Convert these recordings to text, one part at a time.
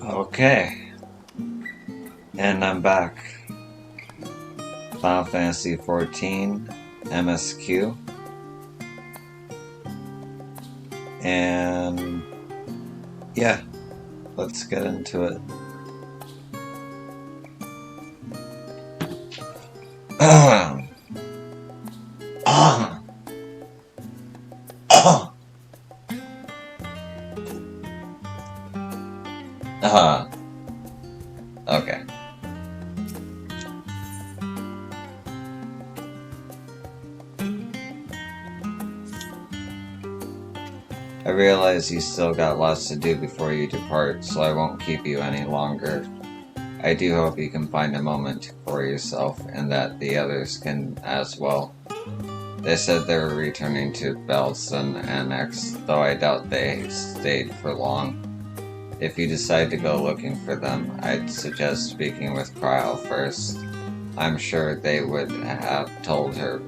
Okay, and I'm back. Final Fantasy 14 MSQ, and yeah, let's get into it. Okay. I realize you still got lots to do before you depart, so I won't keep you any longer. I do hope you can find a moment for yourself and that the others can as well. They said they were returning to Belson Annex, though I doubt they stayed for long. If you decide to go looking for them, I'd suggest speaking with Cryle first. I'm sure they would have told her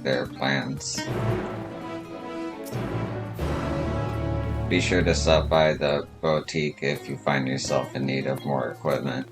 their plans. Be sure to stop by the boutique if you find yourself in need of more equipment.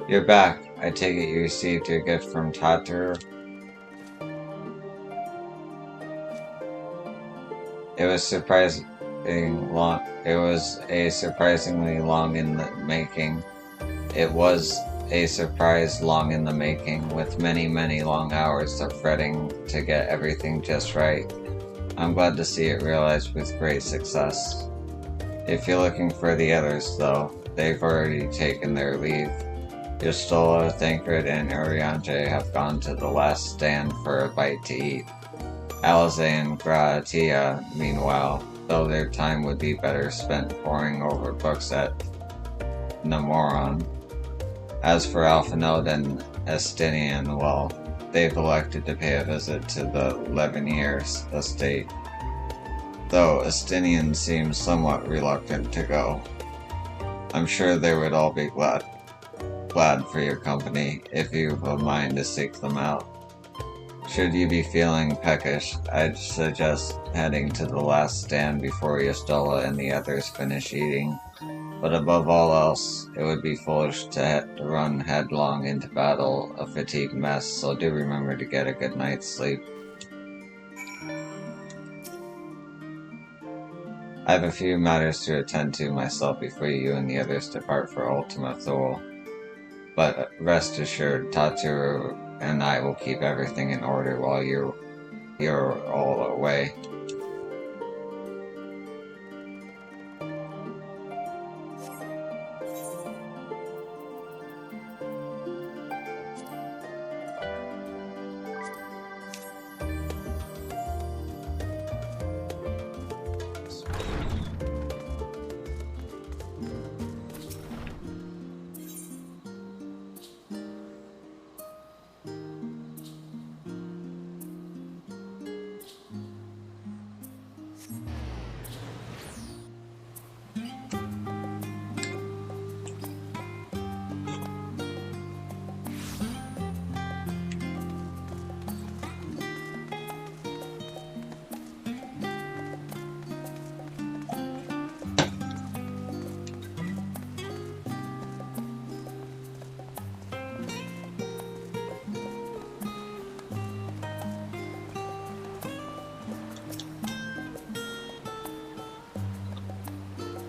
You're back. I take it you received your gift from Tatur. It was surprising long. It was a surprisingly long in the making. It was a surprise long in the making, with many, many long hours of fretting to get everything just right. I'm glad to see it realized with great success. If you're looking for the others, though, they've already taken their leave. Yustola, Thancred, and Oriante have gone to the last stand for a bite to eat. Alize and Gratia, meanwhile, though their time would be better spent poring over books at Namoron. As for Alphanode and Estinian, well, they've elected to pay a visit to the Leveniers estate, though Estinian seems somewhat reluctant to go. I'm sure they would all be glad for your company, if you've a mind to seek them out. Should you be feeling peckish, I'd suggest heading to the last stand before Yustola and the others finish eating. But above all else, it would be foolish to run headlong into battle, a fatigued mess, so do remember to get a good night's sleep. I have a few matters to attend to myself before you and the others depart for Ultima Thule. But rest assured, Tatsuro and I will keep everything in order while you're all away.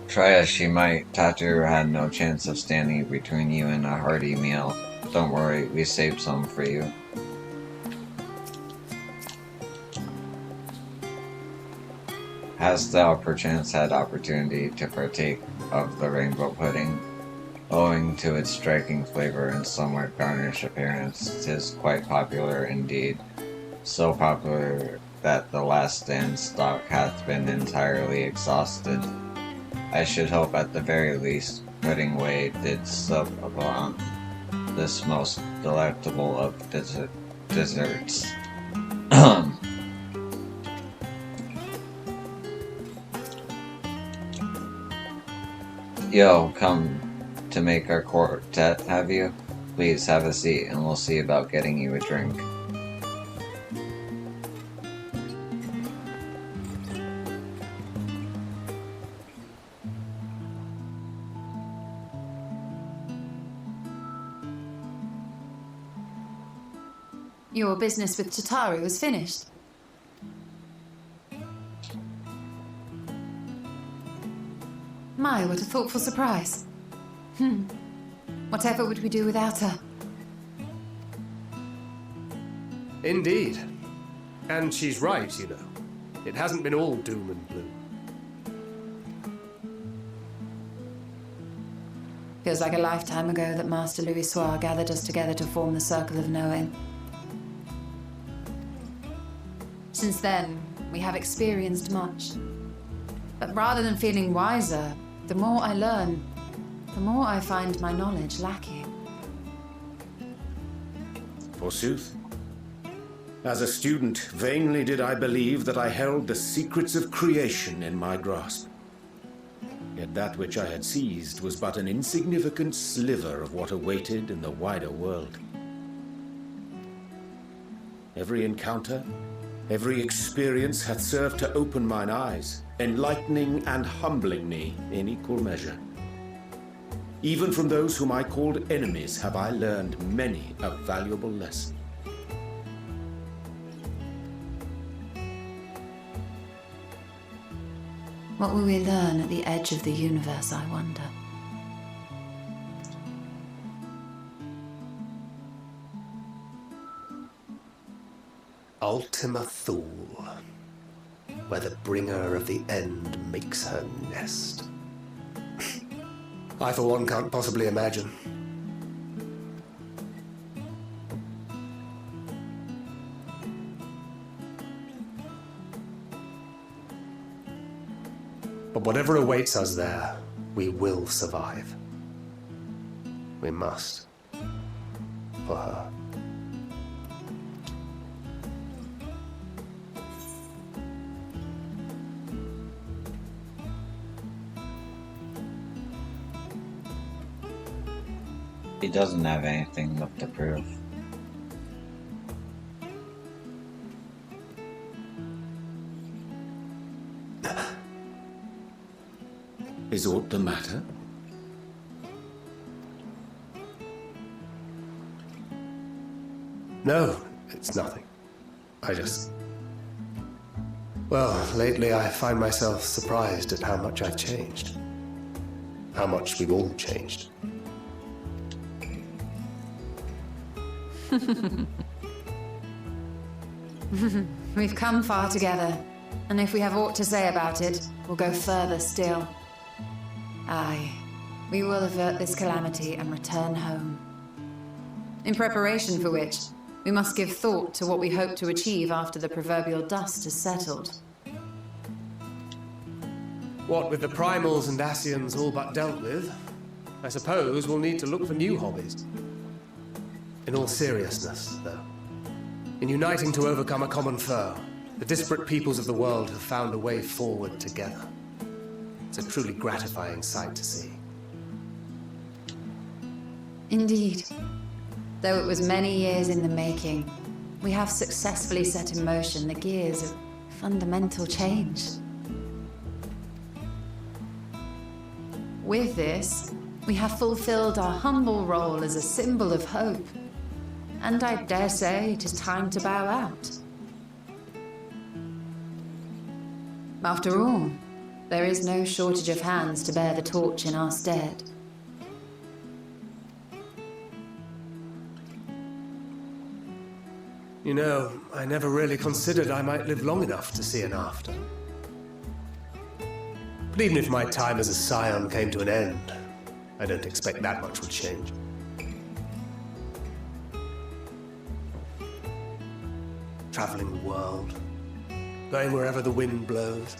Try as she might, Tatsuro had no chance of standing between you and a hearty meal. Don't worry, we saved some for you. Hast thou perchance had opportunity to partake of the rainbow pudding? Owing to its striking flavor and somewhat garnish appearance, 'tis quite popular indeed, so popular that the last stand stock hath been entirely exhausted. I should hope at the very least pudding whey did sub upon this most delectable of desserts. Yo, come to make our quartet, have you? Please have a seat and we'll see about getting you a drink. Your business with Tataru is finished. My, what a thoughtful surprise. Whatever would we do without her? Indeed. And she's right, you know. It hasn't been all doom and gloom. Feels like a lifetime ago that Master Louis Soir gathered us together to form the Circle of Knowing. Since then, we have experienced much. But rather than feeling wiser, the more I learn, the more I find my knowledge lacking. Forsooth. As a student, vainly did I believe that I held the secrets of creation in my grasp. Yet that which I had seized was but an insignificant sliver of what awaited in the wider world. Every encounter, every experience hath served to open mine eyes, enlightening and humbling me in equal measure. Even from those whom I called enemies have I learned many a valuable lesson. What will we learn at the edge of the universe, I wonder? Ultima Thule, where the bringer of the end makes her nest. I, for one, can't possibly imagine. But whatever awaits us there, we will survive. We must. For her. He doesn't have anything left to prove. Is aught the matter? No, it's nothing. Well, lately I find myself surprised at how much I've changed. How much we've all changed. We've come far together, and if we have aught to say about it, we'll go further still. Aye, we will avert this calamity and return home. In preparation for which, we must give thought to what we hope to achieve after the proverbial dust has settled. What with the primals and Asians all but dealt with, I suppose we'll need to look for new hobbies. In all seriousness, though, in uniting to overcome a common foe, the disparate peoples of the world have found a way forward together. It's a truly gratifying sight to see. Indeed. Though it was many years in the making, we have successfully set in motion the gears of fundamental change. With this, we have fulfilled our humble role as a symbol of hope. And I dare say it is time to bow out. After all, there is no shortage of hands to bear the torch in our stead. You know, I never really considered I might live long enough to see an after. But even if my time as a scion came to an end, I don't expect that much will change. Traveling the world, going wherever the wind blows,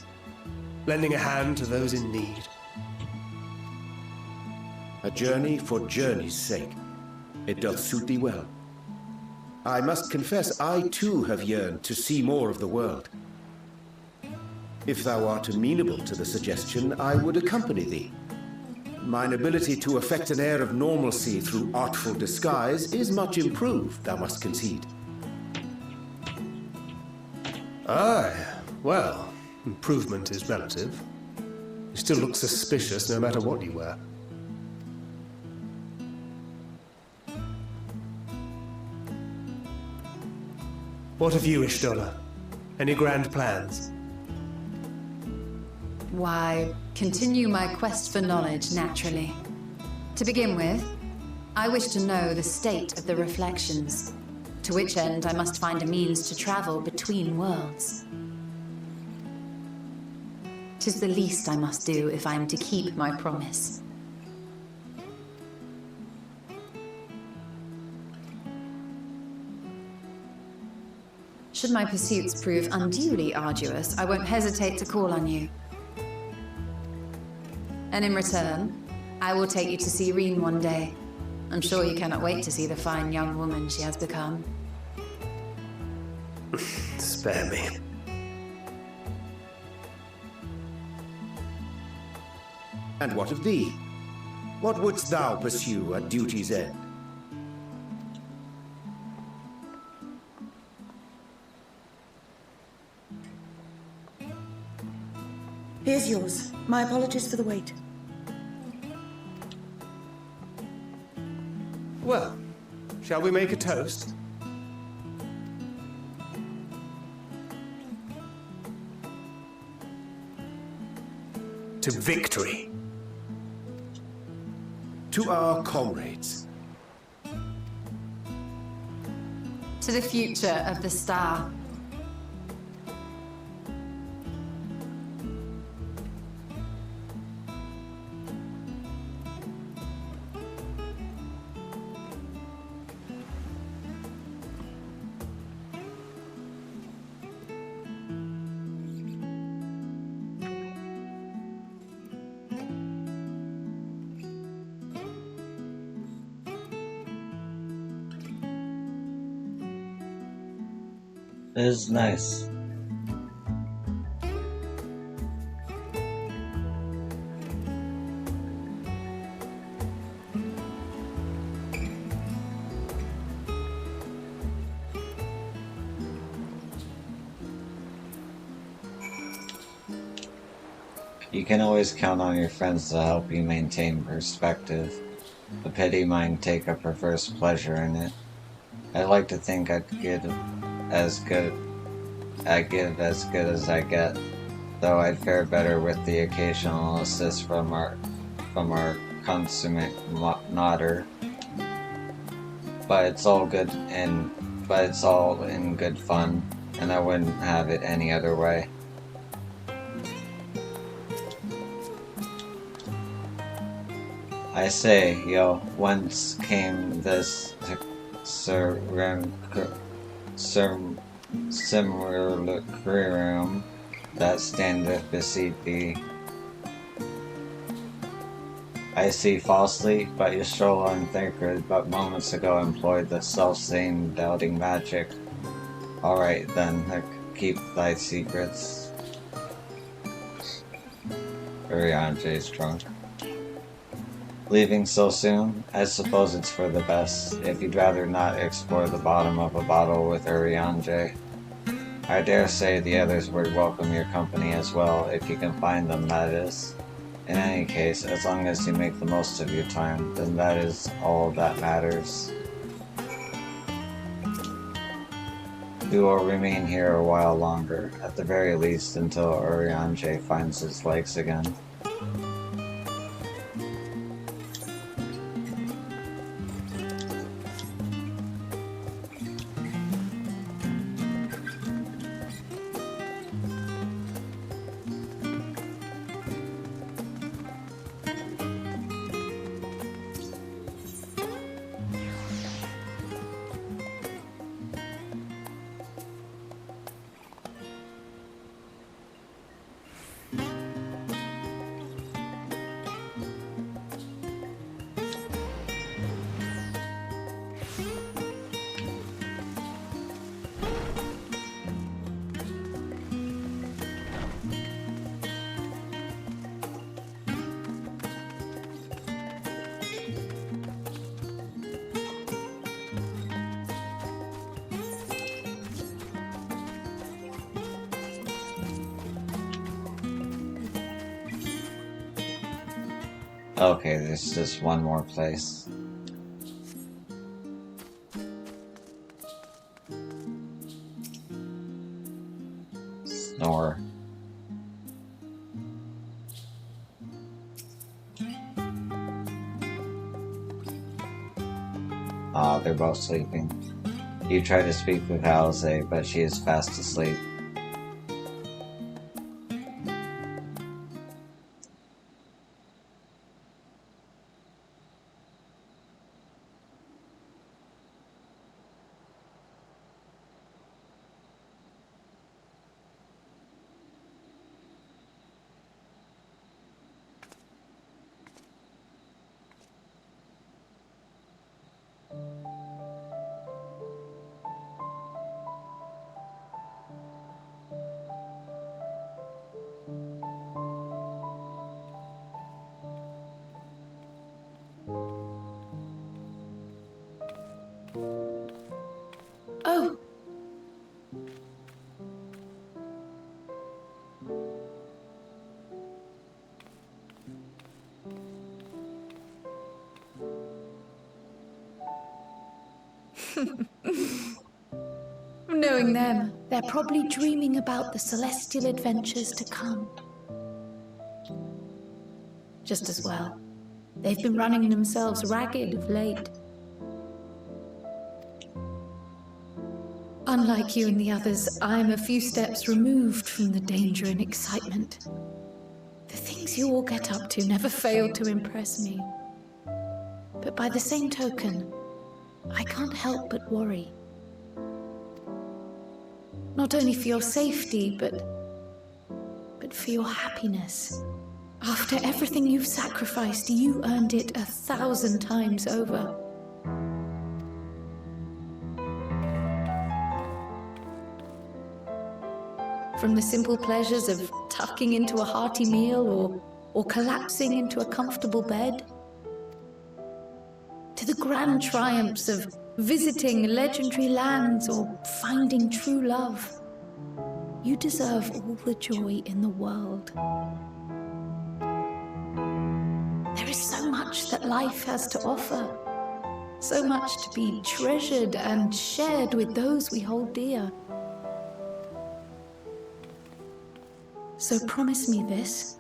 lending a hand to those in need. A journey for journey's sake. It doth suit thee well. I must confess, I too have yearned to see more of the world. If thou art amenable to the suggestion, I would accompany thee. Mine ability to affect an air of normalcy through artful disguise is much improved, thou must concede. Aye, well, improvement is relative. You still look suspicious no matter what you wear. What of you, Ishtola? Any grand plans? Why, continue my quest for knowledge, naturally. To begin with, I wish to know the state of the reflections, to which end I must find a means to travel between worlds. 'Tis the least I must do if I am to keep my promise. Should my pursuits prove unduly arduous, I won't hesitate to call on you. And in return, I will take you to see Reen one day. I'm sure you cannot wait to see the fine young woman she has become. Spare me. And what of thee? What wouldst thou pursue at duty's end? Here's yours. My apologies for the wait. Well, shall we make a toast? To victory. To our comrades. To the future of the star. It is nice. You can always count on your friends to help you maintain perspective. The pity might take a perverse pleasure in it. I'd like to think I could give as good as I get, though I'd fare better with the occasional assist from our consummate nodder. But it's all in good fun, and I wouldn't have it any other way. I say, yo, whence came this simulacrum that standeth beside thee? I see falsely, but you stroll unthinkered, but moments ago employed the self-same doubting magic. Alright then, keep thy secrets. Urianger's drunk. Leaving so soon? I suppose it's for the best, if you'd rather not explore the bottom of a bottle with Urianger. I dare say the others would welcome your company as well, if you can find them, that is. In any case, as long as you make the most of your time, then that is all that matters. We will remain here a while longer, at the very least until Urianger finds his legs again. Okay, there's just one more place. Snore. Ah, they're both sleeping. You try to speak with Halsey, but she is fast asleep. Oh, Knowing them, they're probably dreaming about the celestial adventures to come. Just as well. They've been running themselves ragged of late. Unlike you and the others, I'm a few steps removed from the danger and excitement. The things you all get up to never fail to impress me. But by the same token, I can't help but worry. Not only for your safety, but for your happiness. After everything you've sacrificed, you earned it 1,000 times over. From the simple pleasures of tucking into a hearty meal or collapsing into a comfortable bed, to the grand triumphs of visiting legendary lands or finding true love. You deserve all the joy in the world. There is so much that life has to offer, so much to be treasured and shared with those we hold dear. So promise me this.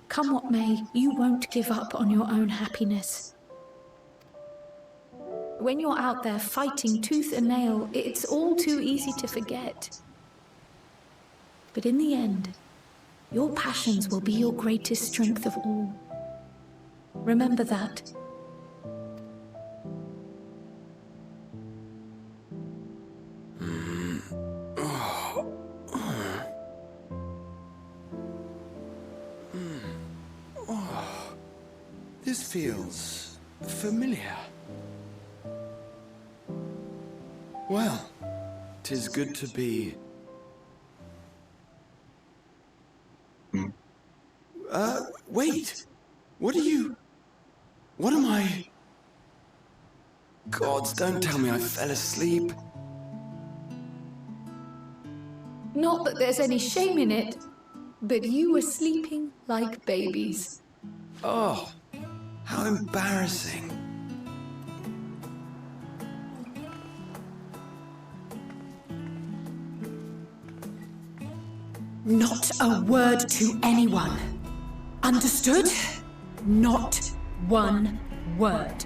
Come what may, you won't give up on your own happiness. When you're out there fighting tooth and nail, it's all too easy to forget. But in the end, your passions will be your greatest strength of all. Remember that. This feels familiar. Well, 'tis good to be... wait! What am I... Gods, don't tell me I fell asleep. Not that there's any shame in it, but you were sleeping like babies. Oh, how embarrassing. Not a word to anyone. Understood? Not one word.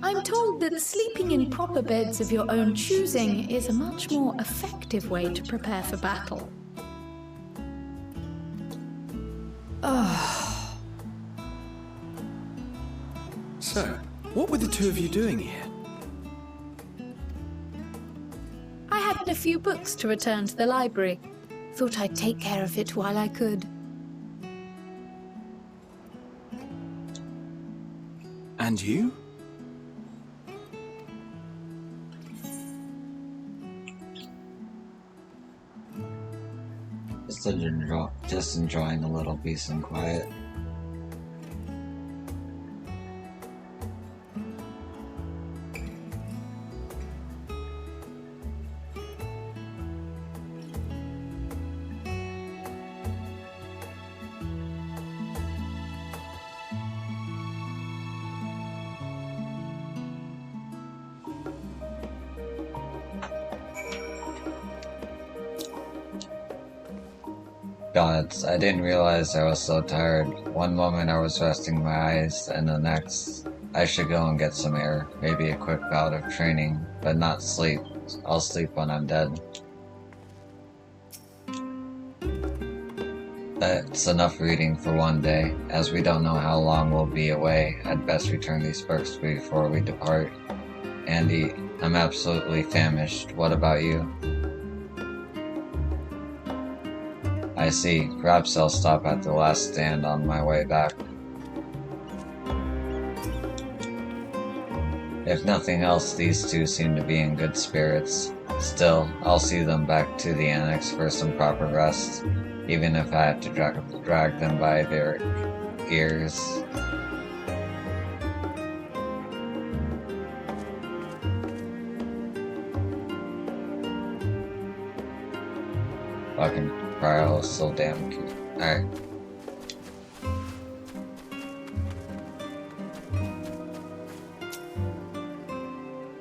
I'm told that sleeping in proper beds of your own choosing is a much more effective way to prepare for battle. So, what were the two of you doing here? I had a few books to return to the library. Thought I'd take care of it while I could. And you? Just enjoying a little peace and quiet. Gods, I didn't realize I was so tired. One moment I was resting my eyes, and the next, I should go and get some air. Maybe a quick bout of training, but not sleep. I'll sleep when I'm dead. That's enough reading for one day. As we don't know how long we'll be away, I'd best return these books before we depart. Andy, I'm absolutely famished. What about you? I see. Perhaps I'll stop at the last stand on my way back. If nothing else, these two seem to be in good spirits. Still, I'll see them back to the annex for some proper rest, even if I have to drag them by their ears. Fucking Cryo is so damn cute. Alright.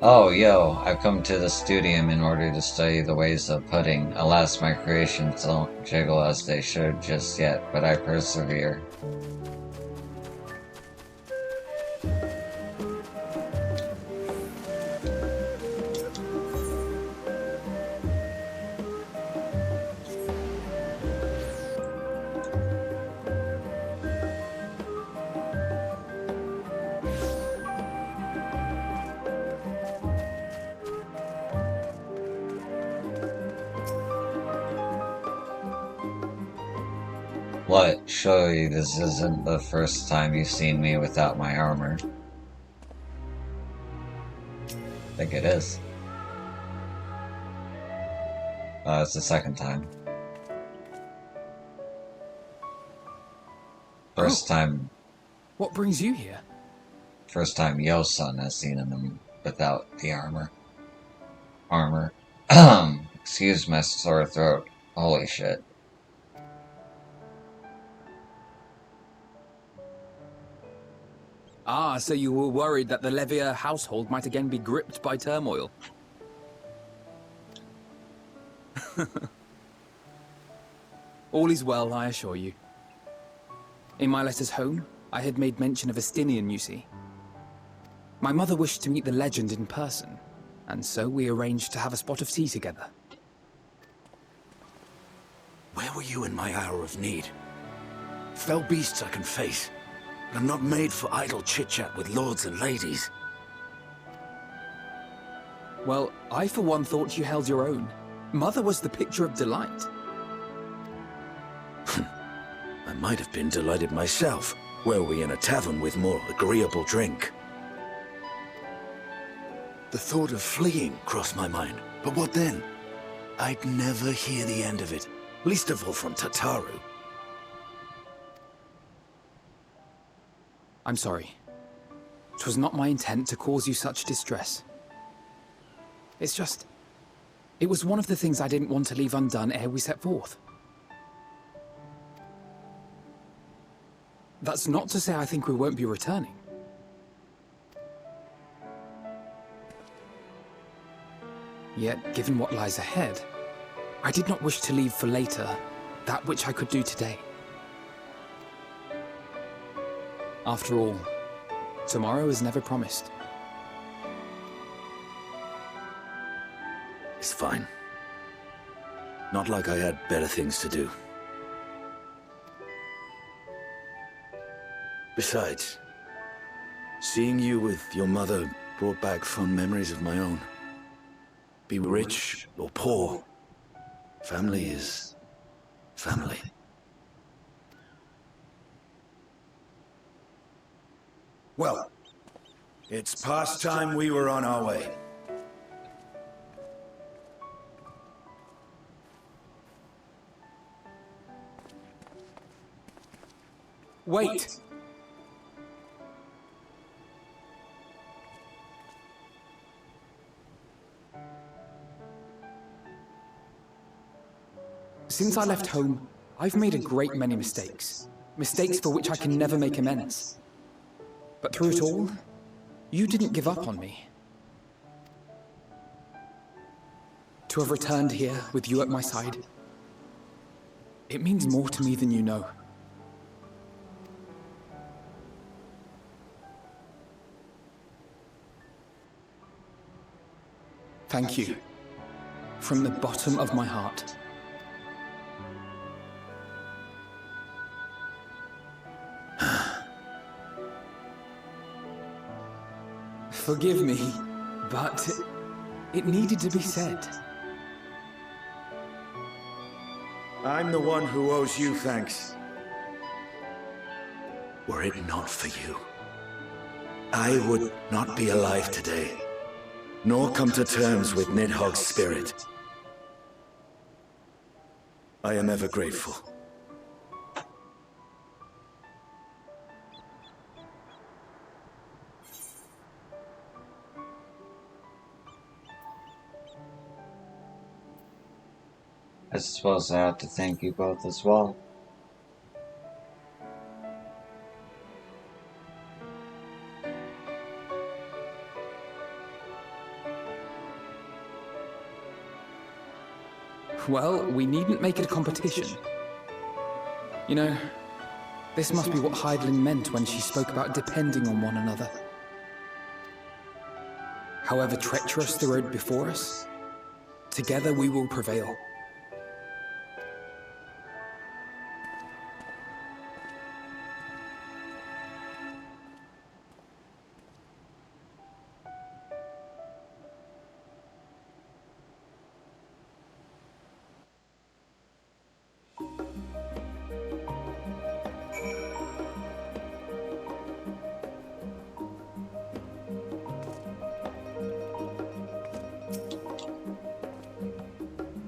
Oh, yo, I've come to the studium in order to study the ways of pudding. Alas, my creations don't jiggle as they should just yet, but I persevere. What? Surely this isn't the first time you've seen me without my armor. I think it is. It's the second time. First time What brings you here? Yo-san has seen him without the armor. Excuse my sore throat. Holy shit. Ah, so you were worried that the Levier household might again be gripped by turmoil. All is well, I assure you. In my letters home, I had made mention of Estinian, you see. My mother wished to meet the legend in person, and so we arranged to have a spot of tea together. Where were you in my hour of need? Fell beasts I can face. I'm not made for idle chit-chat with lords and ladies. Well, I for one thought you held your own. Mother was the picture of delight. I might have been delighted myself, were we in a tavern with more agreeable drink. The thought of fleeing crossed my mind, but what then? I'd never hear the end of it, least of all from Tataru. I'm sorry. 'Twas not my intent to cause you such distress. It's just... it was one of the things I didn't want to leave undone ere we set forth. That's not to say I think we won't be returning. Yet, given what lies ahead, I did not wish to leave for later that which I could do today. After all, tomorrow is never promised. It's fine. Not like I had better things to do. Besides, seeing you with your mother brought back fond memories of my own. Be rich or poor, family is family. Well, it's past time we were on our way. Wait! Since I left home, I've made a great many mistakes. Mistakes for which I can never make amends. But through it all, you didn't give up on me. To have returned here with you at my side, It means more to me than you know. Thank you. From the bottom of my heart. Forgive me, but it needed to be said. I'm the one who owes you thanks. Were it not for you, I would not be alive today, nor come to terms with Nidhogg's spirit. I am ever grateful. I suppose I have to thank you both as well. Well, we needn't make it a competition. You know, this must be what Hydaelyn meant when she spoke about depending on one another. However treacherous the road before us, together we will prevail.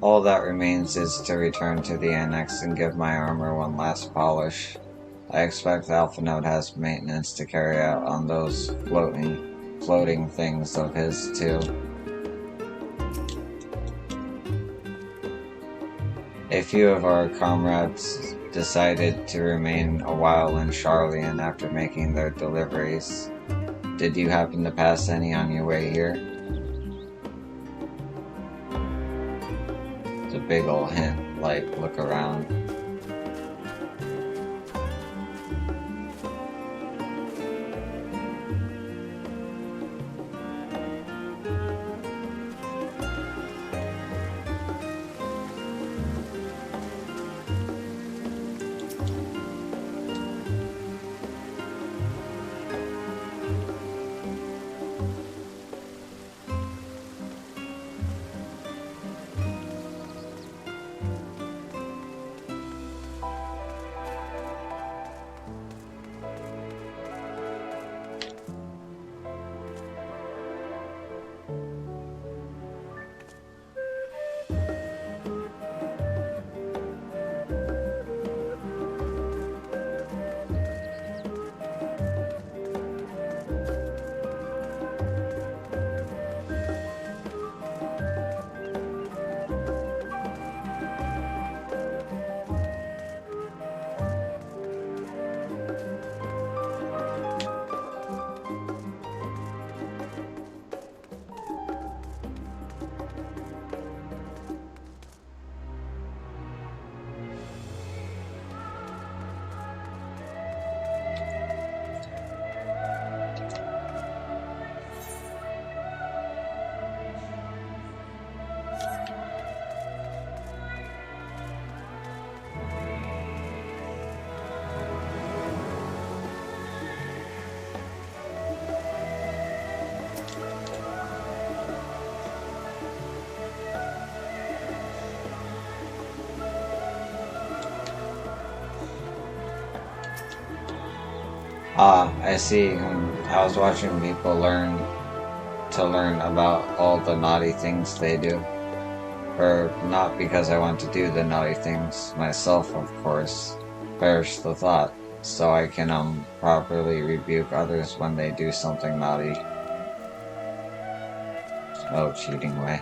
All that remains is to return to the annex and give my armor one last polish. I expect Alpha Node has maintenance to carry out on those floating things of his too. A few of our comrades decided to remain a while in Charlian after making their deliveries. Did you happen to pass any on your way here? It's a big ol' hint, like, look around. Ah, I see. I was watching people learn about all the naughty things they do. Or not because I want to do the naughty things myself, of course. Perish the thought, so I can properly rebuke others when they do something naughty. Oh, cheating way.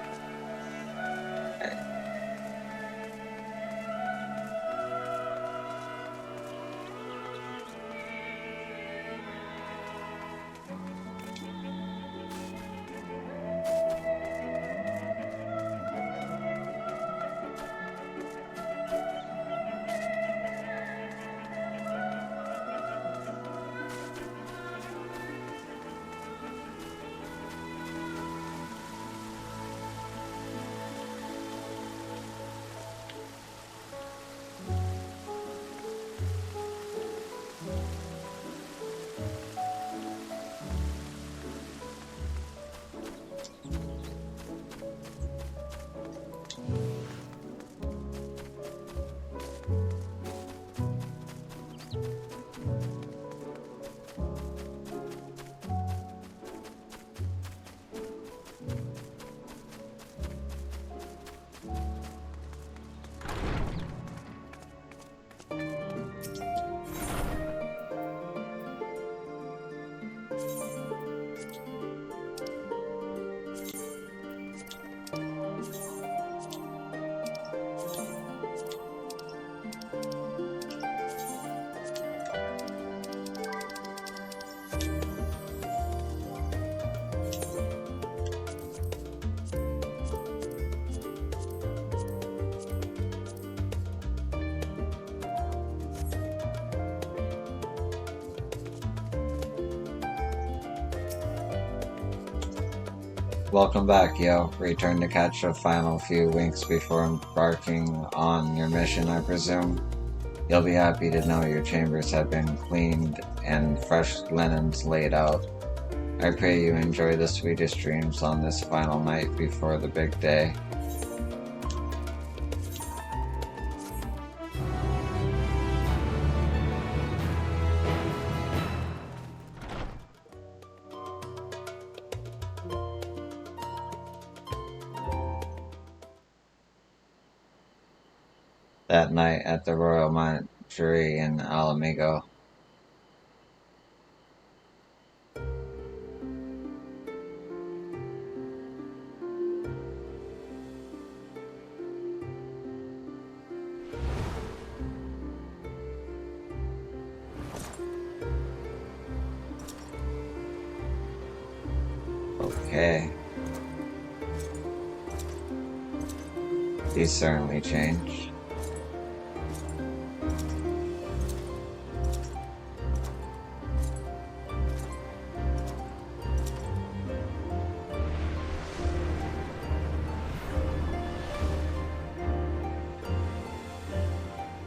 Welcome back, yo. Return to catch a final few winks before embarking on your mission, I presume. You'll be happy to know your chambers have been cleaned and fresh linens laid out. I pray you enjoy the sweetest dreams on this final night before the big day. That night at the Royal Manchery in Alamigo. Okay. He's certainly changed.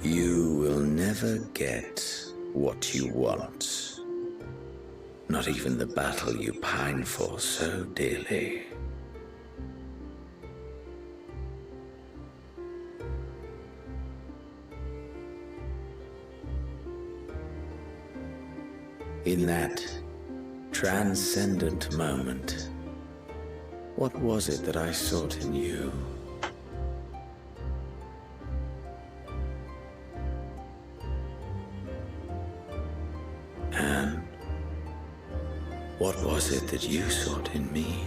You will never get what you want. Not even the battle you pine for so dearly. In that transcendent moment, what was it that I sought in you? And what was it that you sought in me?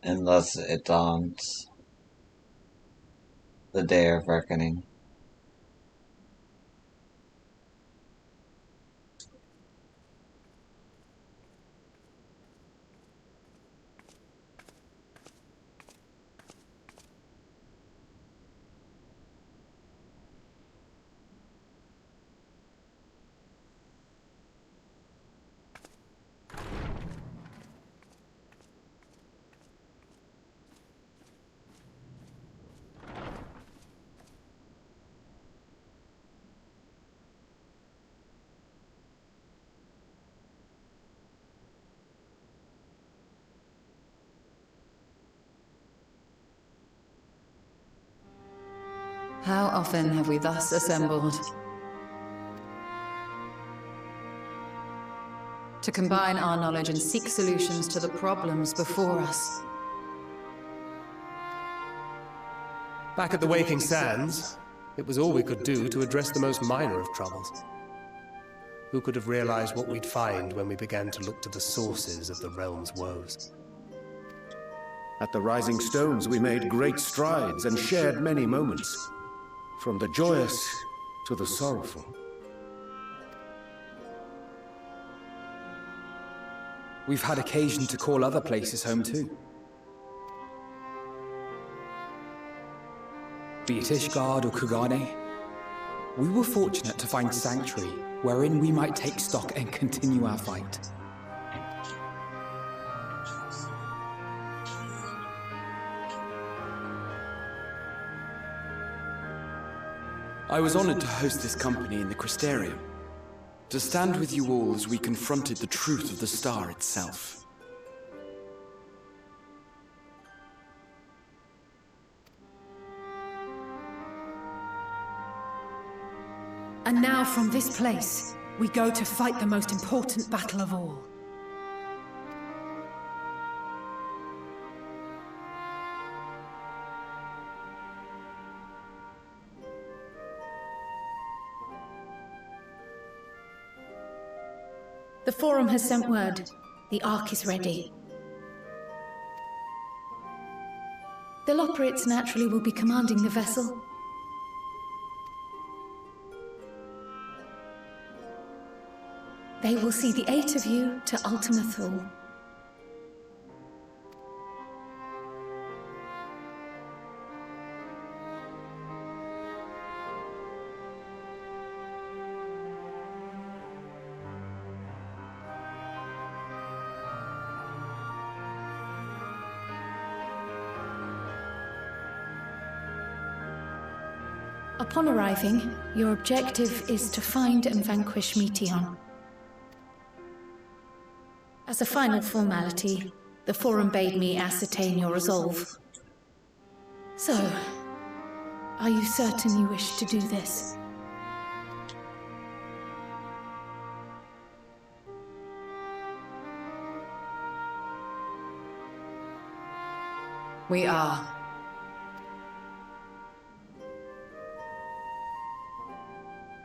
And thus it dawns, the day of reckoning. How often have we thus assembled? To combine our knowledge and seek solutions to the problems before us. Back at the Waking Sands, it was all we could do to address the most minor of troubles. Who could have realized what we'd find when we began to look to the sources of the realm's woes? At the Rising Stones, we made great strides and shared many moments, from the joyous to the sorrowful. We've had occasion to call other places home too. Be it Ishgard or Kugane, we were fortunate to find sanctuary wherein we might take stock and continue our fight. I was honored to host this company in the Crystarium, to stand with you all as we confronted the truth of the star itself. And now from this place, we go to fight the most important battle of all. The Forum has sent word. The Ark is ready. The Loporrits naturally will be commanding the vessel. They will see the 8 of you to Ultima Thule. Upon arriving, your objective is to find and vanquish Meteon. As a final formality, the Forum bade me ascertain your resolve. So, are you certain you wish to do this? We are.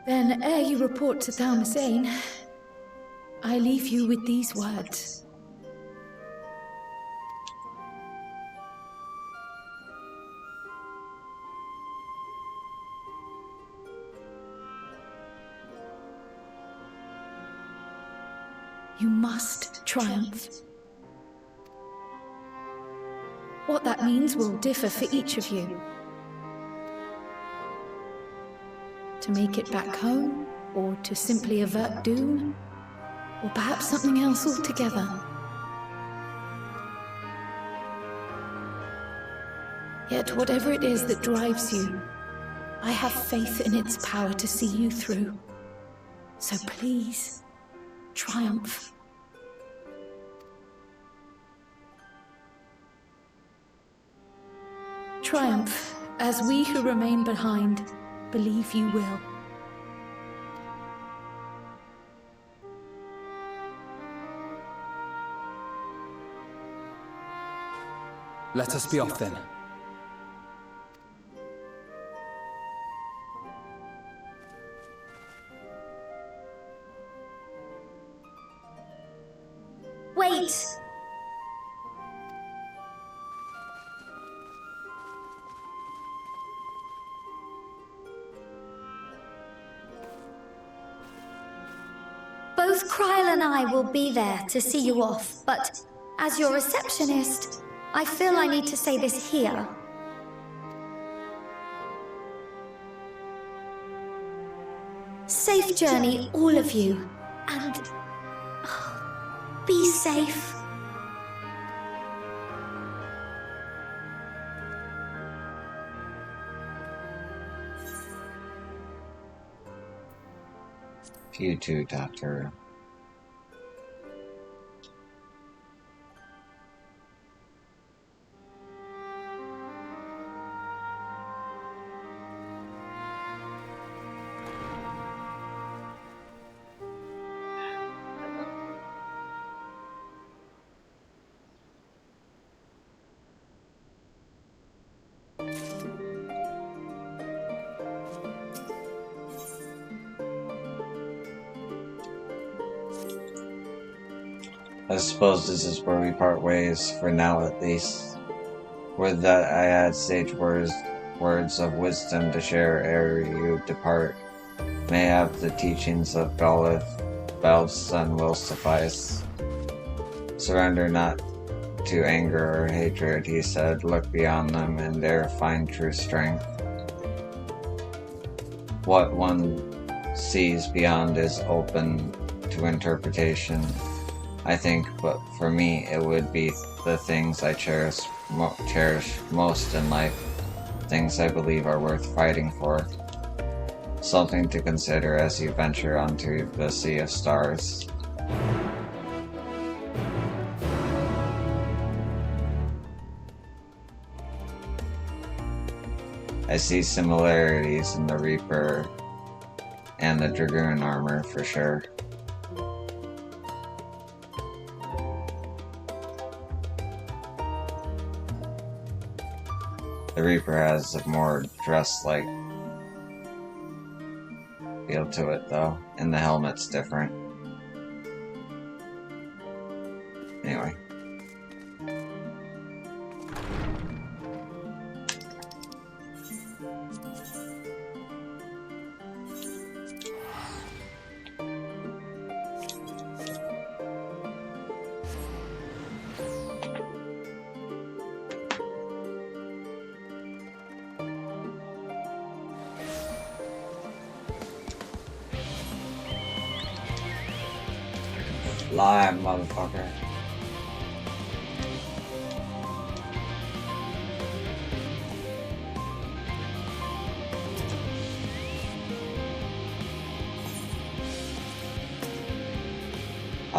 Then, ere you report to Thalmasane, I leave you with these words. You must triumph. What that means will differ for each of you. To make it back home, or to simply avert doom, or perhaps something else altogether. Yet whatever it is that drives you, I have faith in its power to see you through. So please, triumph. Triumph, as we who remain behind believe you will. Let us be off then. Wait! Both Kryl and I will be there to see you off, but as your receptionist, I feel I need to say this here. Safe journey, all of you, and be safe. You too, Doctor. I suppose this is where we part ways, for now at least. Would that I had sage words of wisdom to share ere you depart. Mayhap the teachings of Bald's son will suffice. Surrender not to anger or hatred, he said. Look beyond them and there find true strength. What one sees beyond is open to interpretation, I think, but for me it would be the things I cherish most in life, things I believe are worth fighting for. Something to consider as you venture onto the sea of stars. I see similarities in the Reaper and the Dragoon armor for sure. The Reaper has a more dress-like feel to it though, and the helmet's different. Anyway. Lie, motherfucker.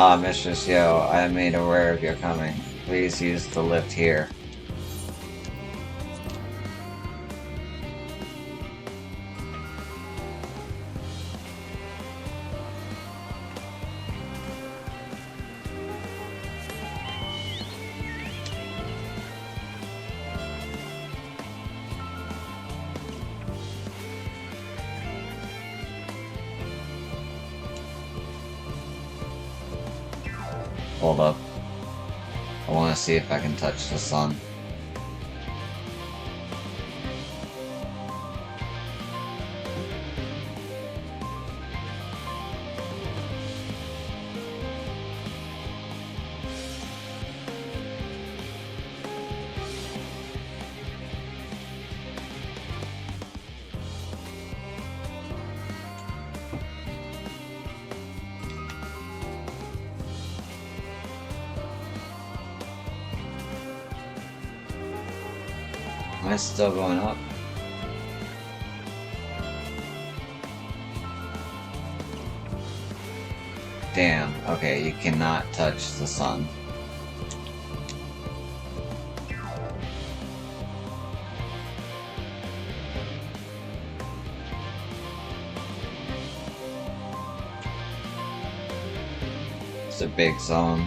Ah, Mistress Yo, I am made aware of your coming. Please use the lift here. Hold up. I want to see if I can touch the sun. Am I still going up? Damn, okay, you cannot touch the sun. It's a big zone.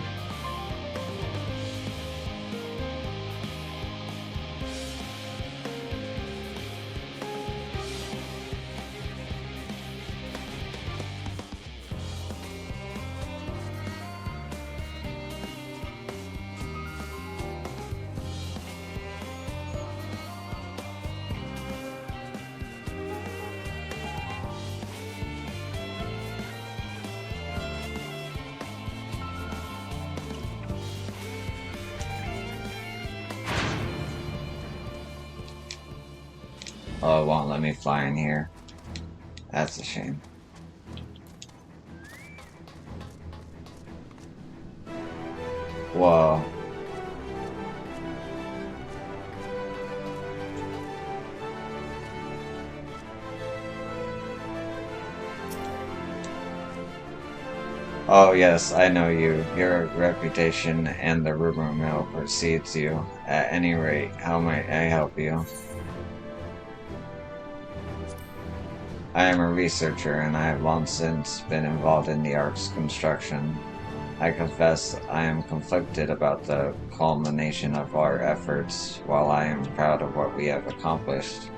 Oh, it won't let me fly in here. That's a shame. Whoa. Oh yes, I know you. Your reputation and the rumor mill precedes you. At any rate, how might I help you? I am a researcher, and I have long since been involved in the Ark's construction. I confess I am conflicted about the culmination of our efforts. While I am proud of what we have accomplished,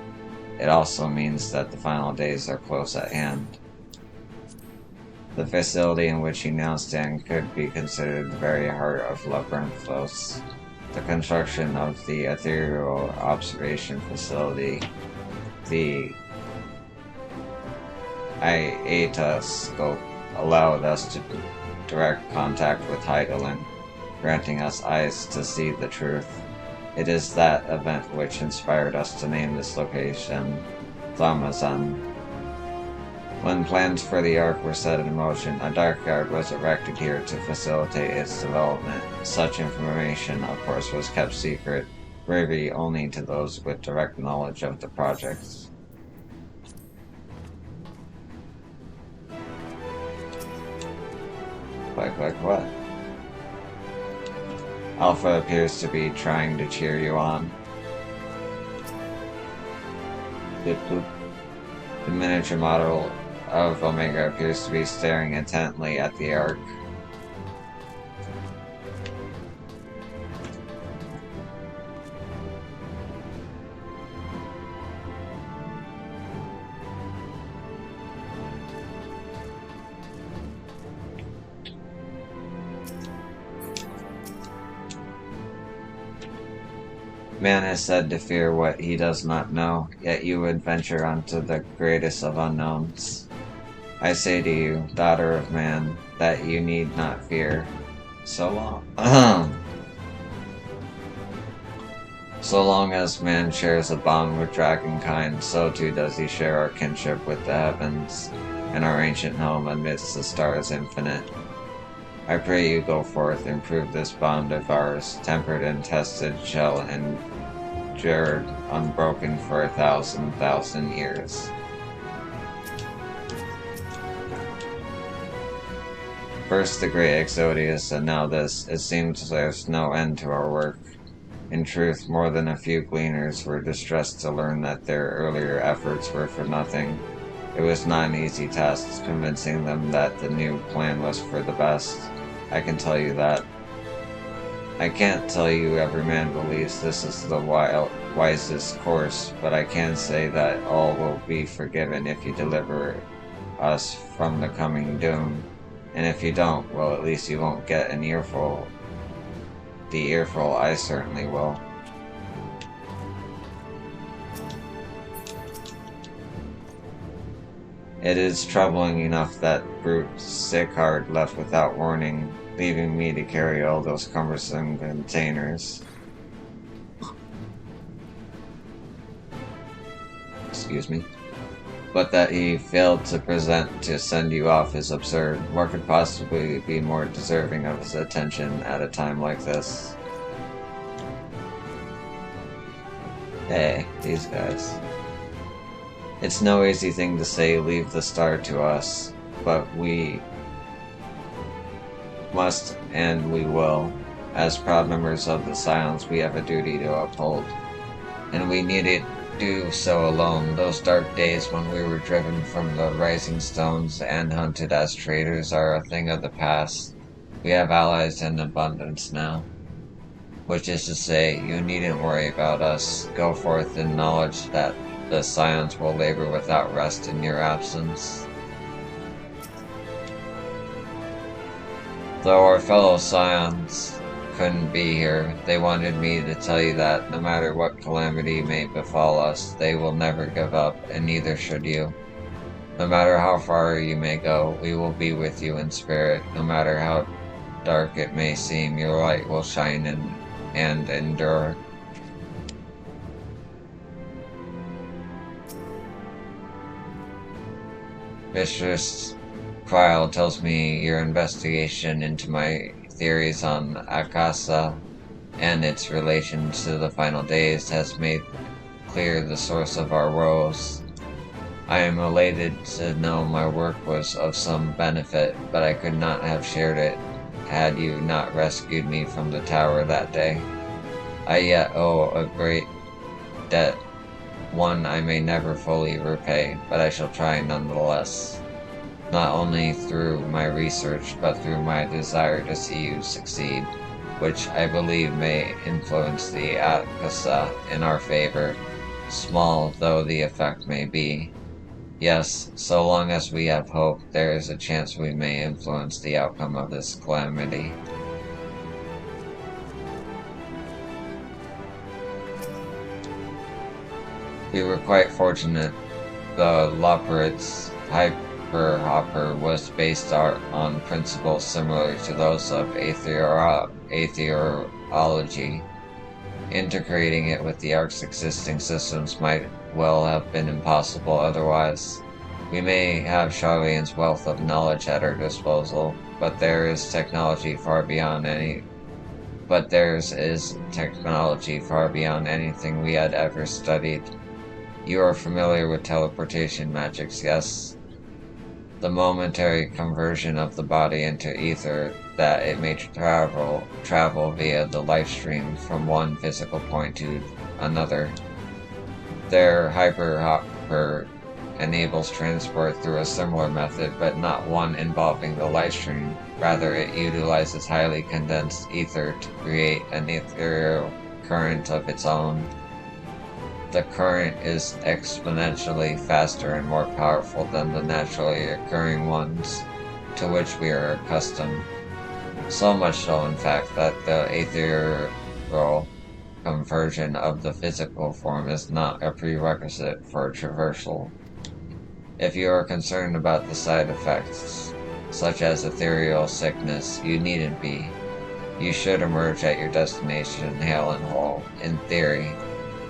it also means that the final days are close at hand. The facility in which you now stand could be considered the very heart of Labyrinthos. The construction of the ethereal observation facility, the IATA scope, allowed us to direct contact with Heidelin, granting us eyes to see the truth. It is that event which inspired us to name this location Thamazan. When plans for the Ark were set in motion, a dark guard was erected here to facilitate its development. Such information, of course, was kept secret, privy only to those with direct knowledge of the projects. Like what? Alpha appears to be trying to cheer you on. The miniature model of Omega appears to be staring intently at the Ark. Man is said to fear what he does not know, yet you would venture onto the greatest of unknowns. I say to you, daughter of man, that you need not fear. So long. So long as man shares a bond with dragonkind, so too does he share our kinship with the heavens, and our ancient home amidst the stars infinite. I pray you go forth and prove this bond of ours, tempered and tested, shall endure unbroken for 1,000 years. First the great Exodius, and now this. It seems there's no end to our work. In truth, more than a few gleaners were distressed to learn that their earlier efforts were for nothing. It was not an easy task convincing them that the new plan was for the best. I can tell you that. I can't tell you every man believes this is the wisest course, but I can say that all will be forgiven if you deliver us from the coming doom. And if you don't, well, at least you won't get an earful. The earful I certainly will. It is troubling enough that brute Sicard left without warning, leaving me to carry all those cumbersome containers. Excuse me. But that he failed to present to send you off is absurd. What could possibly be more deserving of his attention at a time like this? Hey, these guys. It's no easy thing to say, leave the star to us, but we must and we will. As proud members of the Scions, we have a duty to uphold. And we needn't do so alone. Those dark days when we were driven from the Rising Stones and hunted as traitors are a thing of the past. We have allies in abundance now. Which is to say, you needn't worry about us. Go forth in knowledge that the Scions will labor without rest in your absence. Though our fellow Scions couldn't be here, they wanted me to tell you that no matter what calamity may befall us, they will never give up, and neither should you. No matter how far you may go, we will be with you in spirit. No matter how dark it may seem, your light will shine and endure. Mistress Cryle tells me your investigation into my theories on Akasa and its relation to the final days has made clear the source of our woes. I am elated to know my work was of some benefit, but I could not have shared it had you not rescued me from the tower that day. I yet owe a great debt, one I may never fully repay, but I shall try nonetheless. Not only through my research, but through my desire to see you succeed, which I believe may influence the Akasa in our favor, small though the effect may be. Yes, so long as we have hope, there is a chance we may influence the outcome of this calamity. We were quite fortunate. The Loperit's hyperhopper was based on principles similar to those of aetheology. Integrating it with the Ark's existing systems might well have been impossible otherwise. We may have Charlian's wealth of knowledge at our disposal, but theirs is technology far beyond anything we had ever studied. You are familiar with teleportation magics, yes? The momentary conversion of the body into ether that it may travel via the life stream from one physical point to another. Their hyperhopper enables transport through a similar method, but not one involving the life stream. Rather, it utilizes highly condensed ether to create an ethereal current of its own. The current is exponentially faster and more powerful than the naturally occurring ones to which we are accustomed. So much so, in fact, that the ethereal conversion of the physical form is not a prerequisite for traversal. If you are concerned about the side effects, such as ethereal sickness, you needn't be. You should emerge at your destination hale and whole, in theory.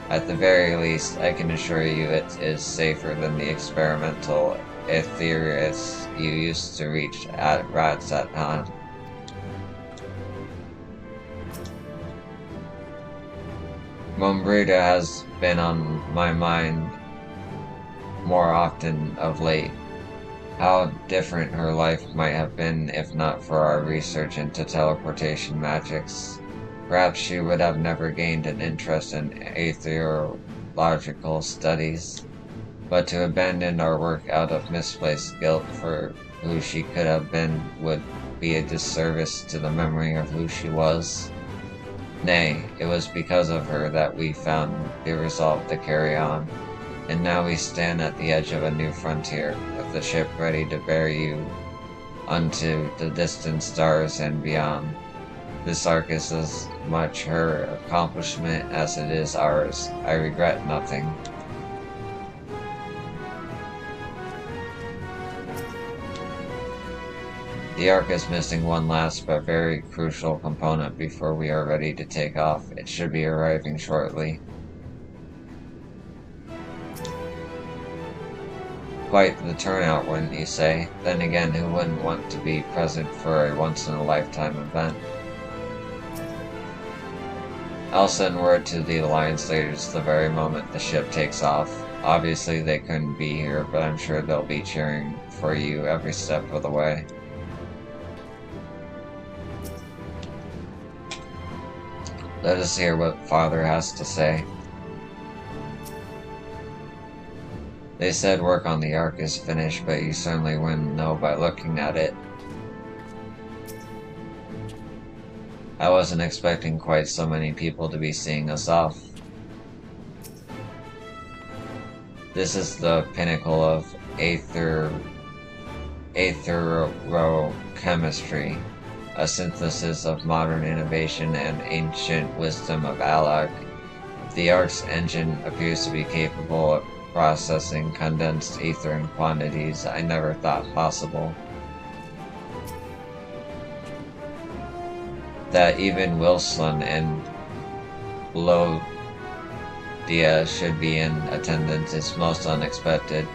At the very least, I can assure you it is safer than the experimental Aetherius you used to reach at Rats at Han. Mumbrita has been on my mind more often of late. How different her life might have been if not for our research into teleportation magics. Perhaps she would have never gained an interest in aetherological studies. But to abandon our work out of misplaced guilt for who she could have been would be a disservice to the memory of who she was. Nay, it was because of her that we found the resolve to carry on, and now we stand at the edge of a new frontier, with the ship ready to bear you unto the distant stars and beyond. This arc is as much her accomplishment as it is ours. I regret nothing. The Ark is missing one last but very crucial component before we are ready to take off. It should be arriving shortly. Quite the turnout, wouldn't you say? Then again, who wouldn't want to be present for a once-in-a-lifetime event? I'll send word to the Alliance leaders the very moment the ship takes off. Obviously they couldn't be here, but I'm sure they'll be cheering for you every step of the way. Let us hear what Father has to say. They said work on the Ark is finished, but you certainly wouldn't know by looking at it. I wasn't expecting quite so many people to be seeing us off. This is the pinnacle of aetherochemistry, a synthesis of modern innovation and ancient wisdom of Alag. The Ark's engine appears to be capable of processing condensed ether in quantities I never thought possible. That even Wilson and Blodia should be in attendance is most unexpected,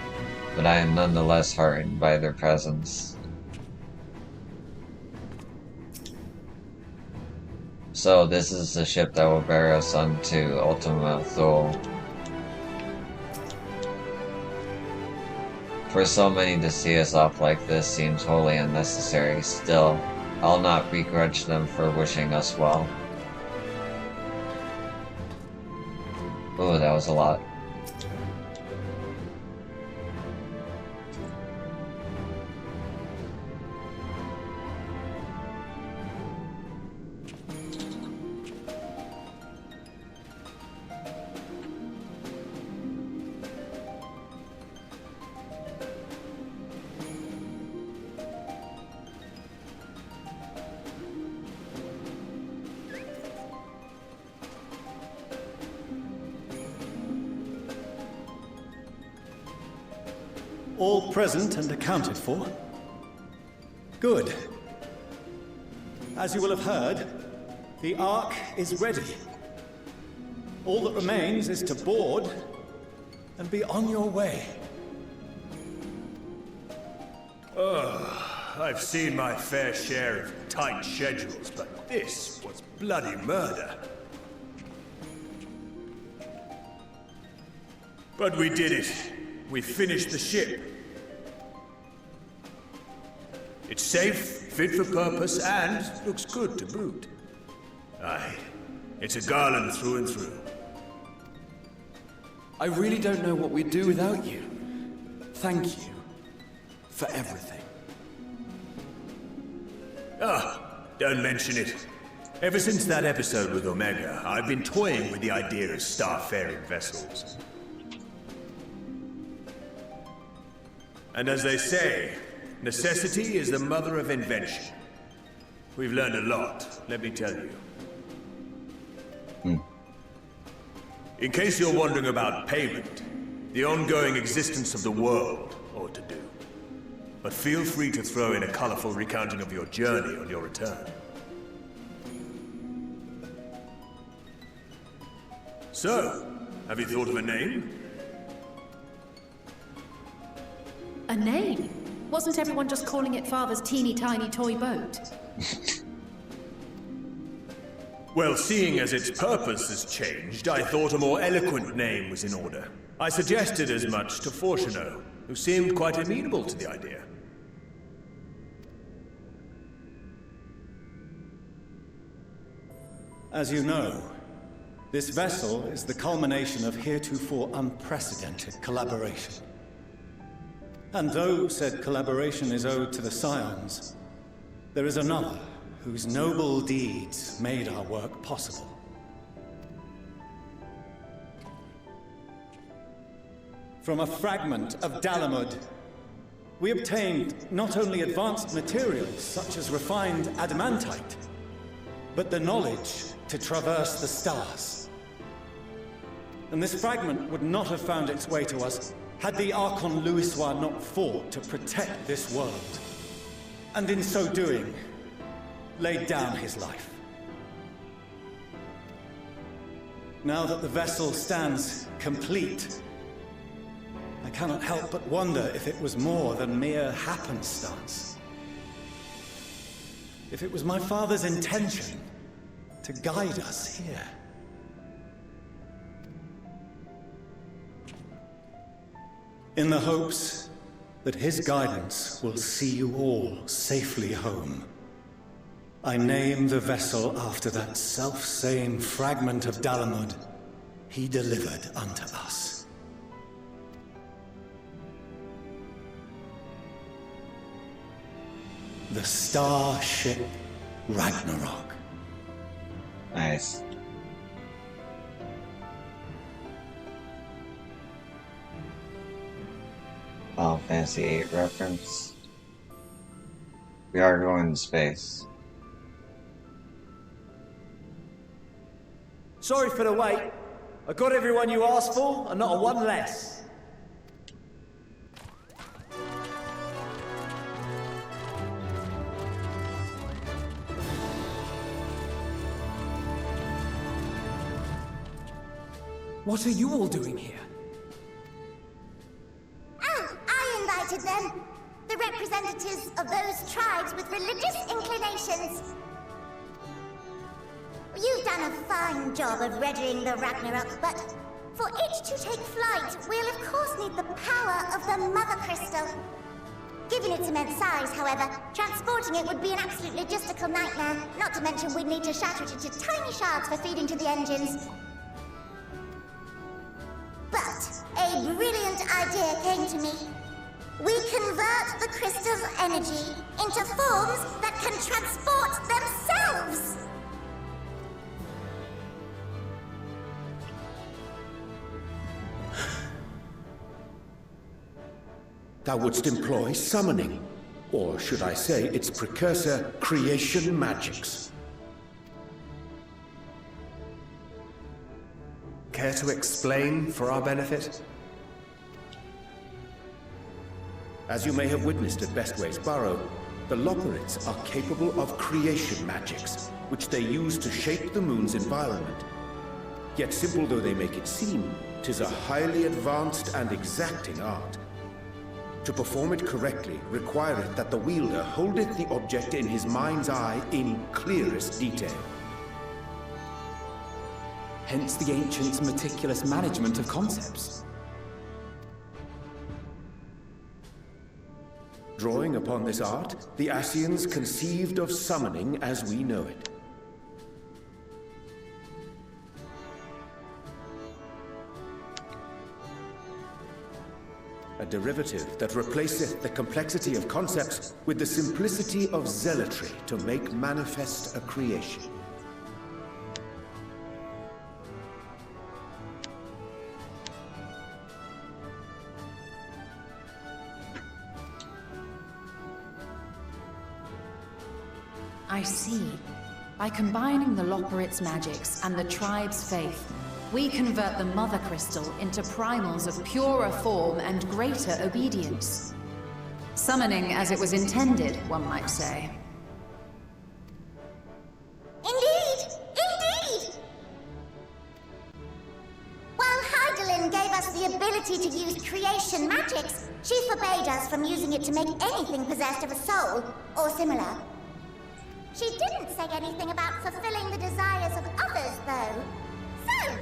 but I am nonetheless heartened by their presence. So this is the ship that will bear us unto Ultima Thule. For so many to see us off like this seems wholly unnecessary. Still, I'll not begrudge them for wishing us well. Ooh, that was a lot. All present and accounted for? Good. As you will have heard, the Ark is ready. All that remains is to board and be on your way. I've seen my fair share of tight schedules, but this was bloody murder. But we did it. We finished the ship. It's safe, fit for purpose, and looks good to boot. Aye, it's a Garland through and through. I really don't know what we'd do without you. Thank you for everything. Don't mention it. Ever since that episode with Omega, I've been toying with the idea of starfaring vessels. And as they say, necessity is the mother of invention. We've learned a lot, let me tell you. In case you're wondering about payment, the ongoing existence of the world ought to do. But feel free to throw in a colorful recounting of your journey on your return. So, have you thought of a name? A name? Wasn't everyone just calling it Father's teeny tiny toy boat? Well, seeing as its purpose has changed, I thought a more eloquent name was in order. I suggested as much to Fortuno, who seemed quite amenable to the idea. As you know, this vessel is the culmination of heretofore unprecedented collaboration. And though said collaboration is owed to the Scions, there is another whose noble deeds made our work possible. From a fragment of Dalamud, we obtained not only advanced materials such as refined adamantite, but the knowledge to traverse the stars. And this fragment would not have found its way to us had the Archon Louisois not fought to protect this world, and in so doing, laid down his life. Now that the vessel stands complete, I cannot help but wonder if it was more than mere happenstance. If it was my father's intention to guide us here. In the hopes that his guidance will see you all safely home, I name the vessel after that self-same fragment of Dalamud he delivered unto us. The Starship Ragnarok. Nice. Final Fantasy VIII reference. We are going to space. Sorry for the wait. I got everyone you asked for, and not a one less. What are you all doing here? Oh, I invited them. The representatives of those tribes with religious inclinations. You've done a fine job of readying the Ragnarok, but for it to take flight, we'll of course need the power of the Mother Crystal. Given its immense size, however, transporting it would be an absolute logistical nightmare, not to mention we'd need to shatter it into tiny shards for feeding to the engines. But a brilliant idea came to me. We convert the crystal's energy into forms that can transport themselves! Thou wouldst employ summoning, or should I say its precursor, creation magics. Care to explain for our benefit? As you may have witnessed at Bestway's Burrow, the Loporrits are capable of creation magics, which they use to shape the moon's environment. Yet simple though they make it seem, 'tis a highly advanced and exacting art. To perform it correctly requireth that the wielder holdeth the object in his mind's eye in clearest detail. Hence the ancients' meticulous management of concepts. Drawing upon this art, the Ascians conceived of summoning as we know it. A derivative that replaceth the complexity of concepts with the simplicity of zealotry to make manifest a creation. I see. By combining the Loporrit's magics and the tribe's faith, we convert the Mother Crystal into primals of purer form and greater obedience. Summoning as it was intended, one might say. Indeed! Indeed! While Heidelin gave us the ability to use creation magics, she forbade us from using it to make anything possessed of a soul, or similar. She didn't say anything about fulfilling the desires of others, though. So,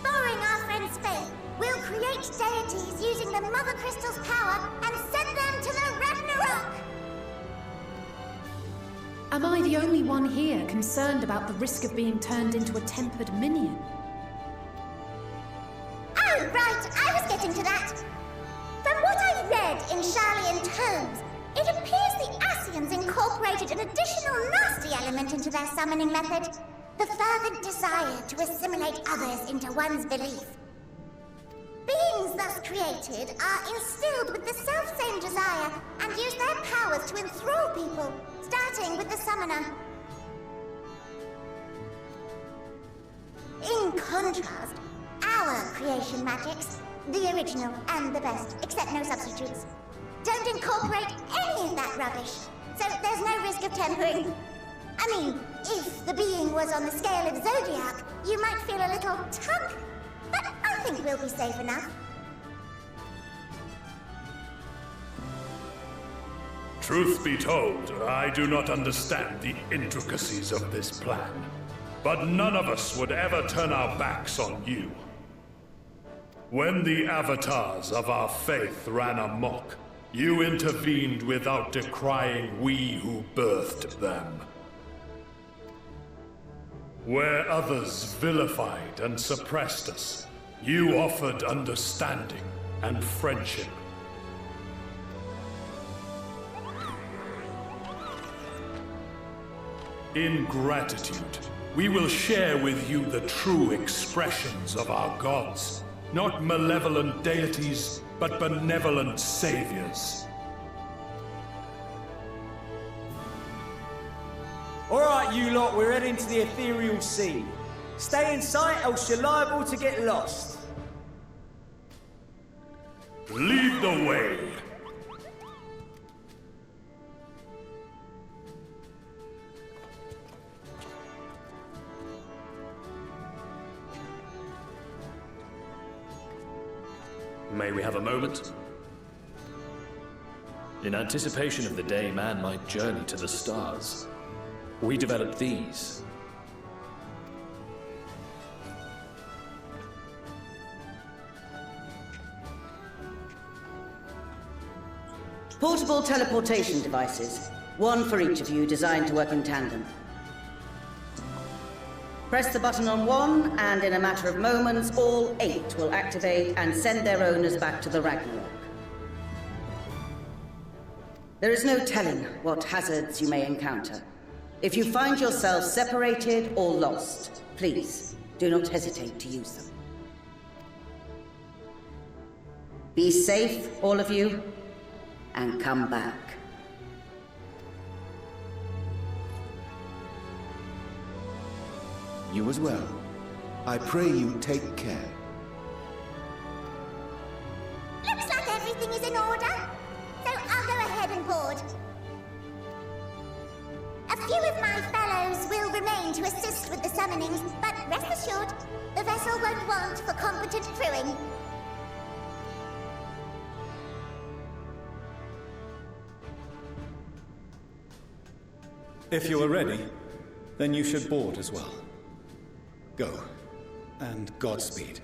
borrowing our friend God's faith, we'll create deities using the Mother Crystal's power and send them to the Ragnarok! Am I the only one here concerned about the risk of being turned into a tempered minion? Oh, right, I was getting to that. From what I've read in Sharlayan tomes, it appears the Ascians incorporated an additional nasty element into their summoning method. The fervent desire to assimilate others into one's belief. Beings thus created are instilled with the self-same desire and use their powers to enthrall people, starting with the summoner. In contrast, our creation magics, the original and the best, except no substitutes, don't incorporate any of that rubbish, so there's no risk of tempering. I mean, if the being was on the scale of Zodiac, you might feel a little tug, but I think we'll be safe enough. Truth be told, I do not understand the intricacies of this plan. But none of us would ever turn our backs on you. When the avatars of our faith ran amok, you intervened without decrying we who birthed them. Where others vilified and suppressed us, you offered understanding and friendship. In gratitude, we will share with you the true expressions of our gods. Not malevolent deities, but benevolent saviors. Alright, you lot, we're heading to the ethereal sea. Stay in sight, else you're liable to get lost. Lead the way. May we have a moment? In anticipation of the day man might journey to the stars, we developed these. Portable teleportation devices. One for each of you, designed to work in tandem. Press the button on one, and in a matter of moments, all 8 will activate and send their owners back to the Ragnarok. There is no telling what hazards you may encounter. If you find yourself separated or lost, please do not hesitate to use them. Be safe, all of you, and come back. You as well. I pray you take care. Looks like everything is in order, so I'll go ahead and board. A few of my fellows will remain to assist with the summonings, but rest assured, the vessel won't want for competent crewing. If you are ready, then you should board as well. Go, and Godspeed.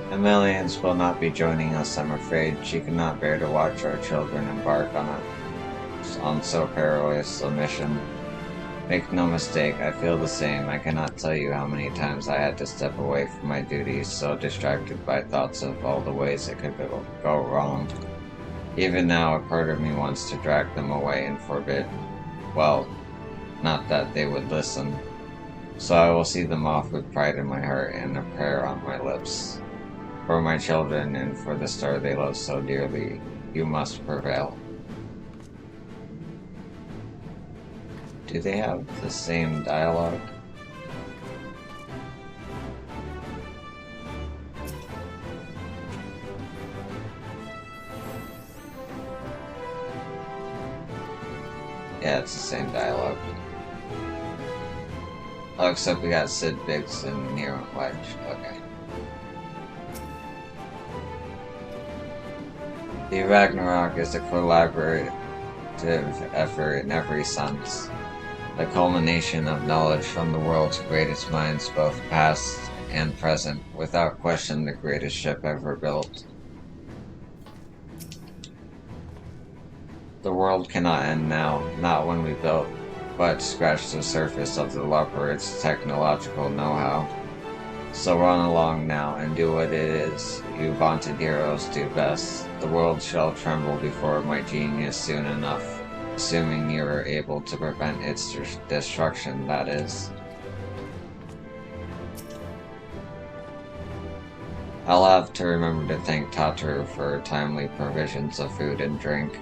The Millions will not be joining us, I'm afraid. She cannot bear to watch our children embark on so perilous a mission. Make no mistake, I feel the same. I cannot tell you how many times I had to step away from my duties, so distracted by thoughts of all the ways it could go wrong. Even now, a part of me wants to drag them away and forbid, well, not that they would listen. So I will see them off with pride in my heart and a prayer on my lips. For my children and for the star they love so dearly, you must prevail. Do they have the same dialogue? Yeah, it's the same dialogue. Oh, except we got Sid Biggs and Nero and Wedge. Okay. The Ragnarok is a collaborative effort in every sense. The culmination of knowledge from the world's greatest minds, both past and present, without question the greatest ship ever built. The world cannot end now, not when we built, but scratch the surface of the leopard's technological know-how. So run along now and do what it is you vaunted heroes do best. The world shall tremble before my genius soon enough, assuming you are able to prevent its destruction, that is. I'll have to remember to thank Tataru for timely provisions of food and drink,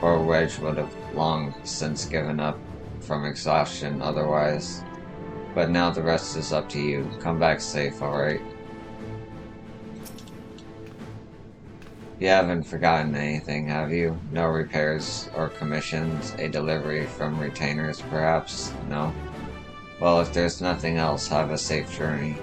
or Wedge would have long since given up from exhaustion otherwise. But now the rest is up to you. Come back safe, alright? You haven't forgotten anything, have you? No repairs or commissions? A delivery from retainers, perhaps? No? Well, if there's nothing else, have a safe journey.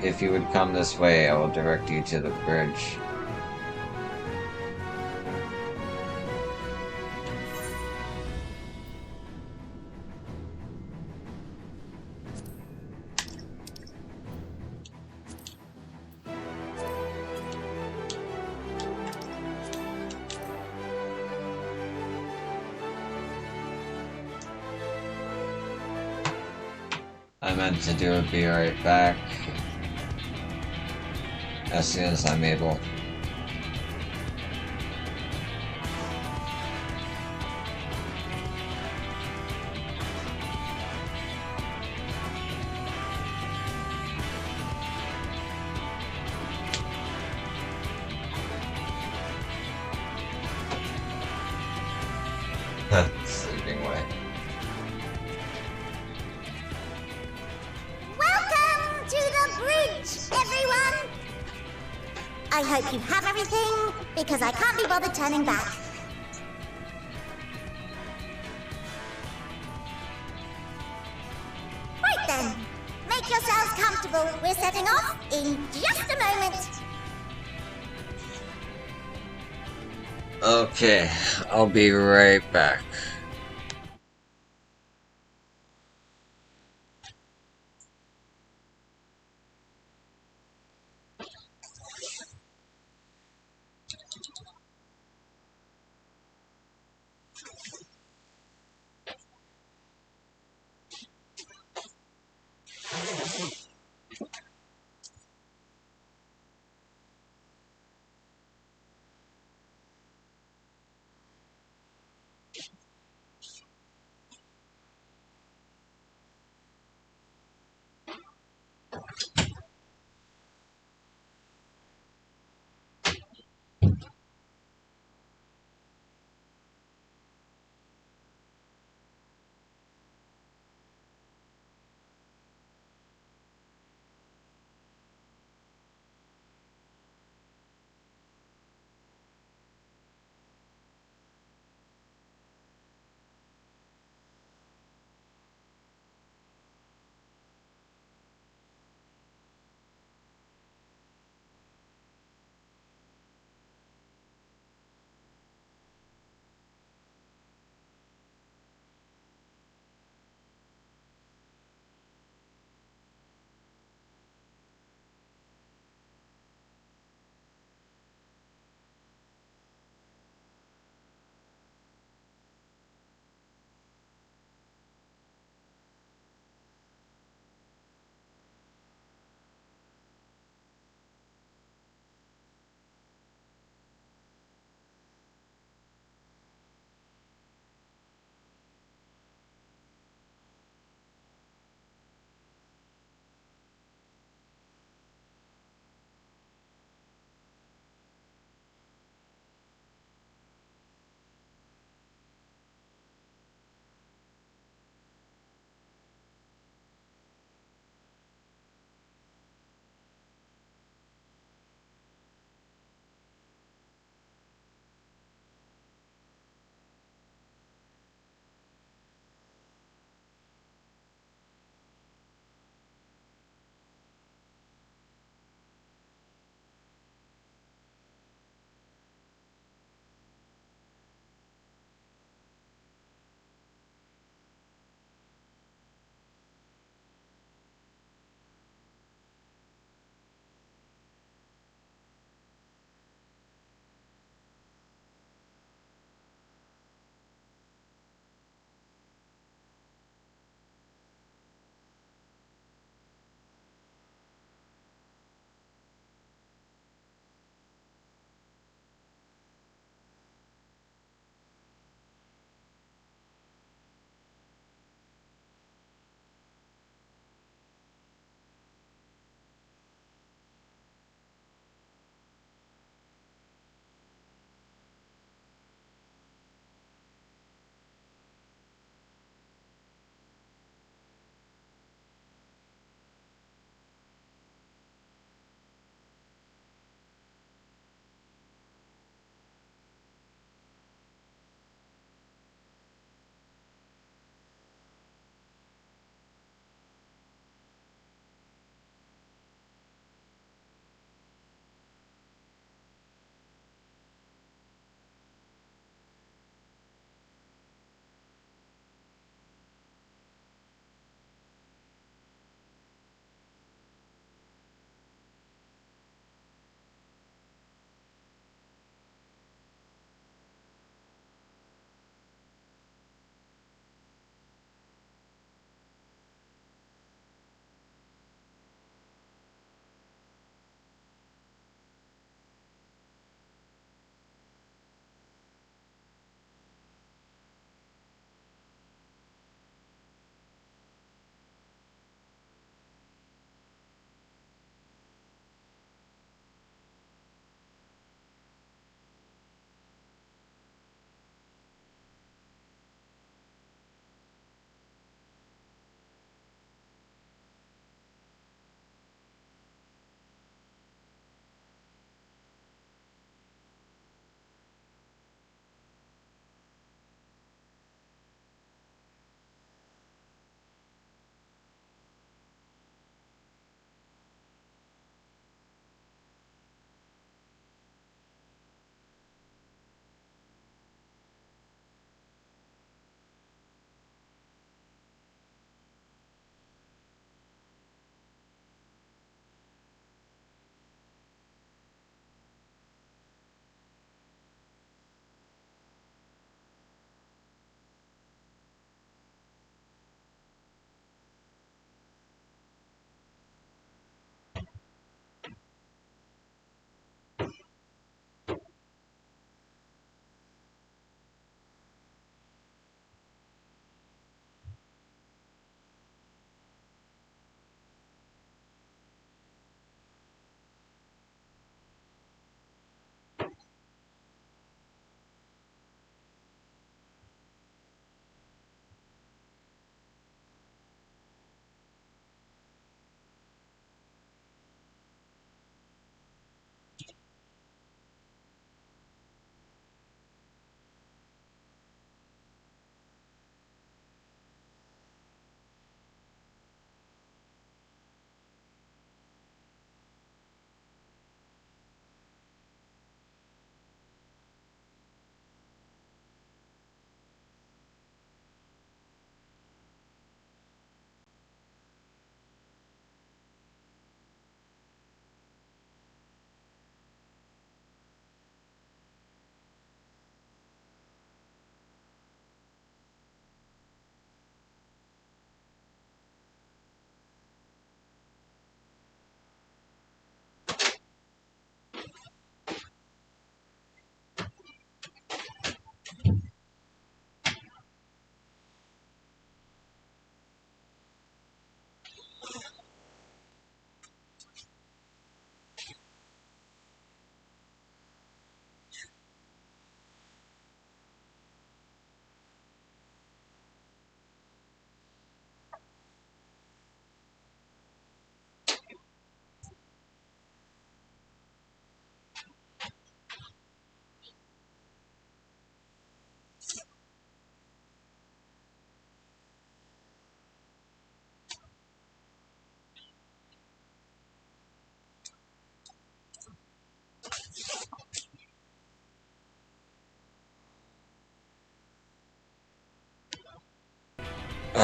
If you would come this way, I will direct you to the bridge. I meant to do it, be right back. As soon as I'm able. Sleeping away. Welcome to the bridge, everyone! I hope you have everything, because I can't be bothered turning back. Right then, make yourselves comfortable. We're setting off in just a moment. Okay, I'll be right back.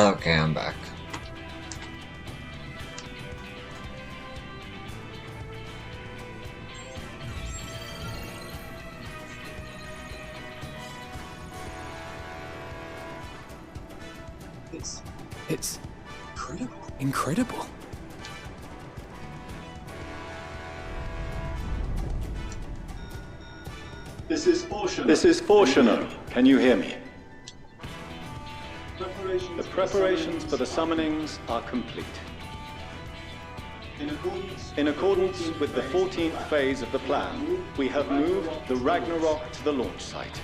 Okay, I'm back. It's incredible. This is Fortuner. Can you hear me? The preparations for the summonings are complete. In accordance with the 14th phase of the plan, we have moved the Ragnarok to the launch site.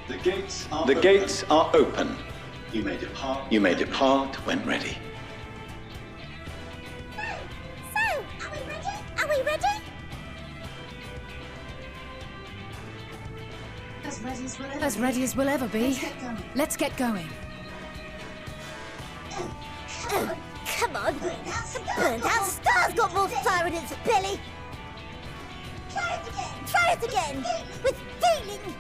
The gates are open. You may depart when ready. So, are we ready? Are we ready? As ready as we'll ever be. Let's get going. Oh, come on. The burned out star's got more fire in its belly. Try it again. With feeling.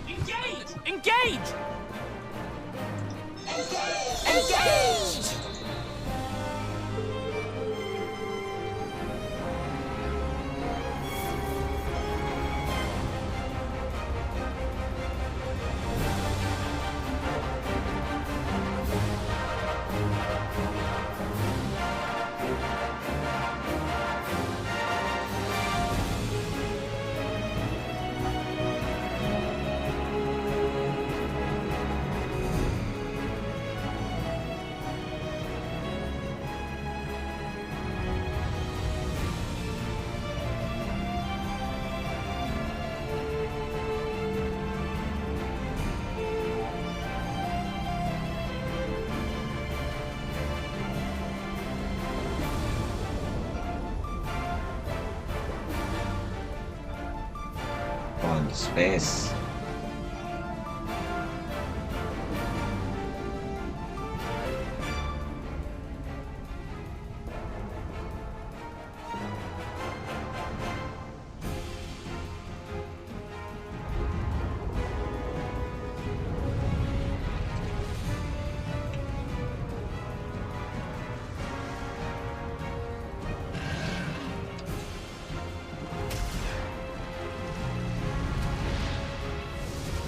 Engage! Engage! Engage! Going to space.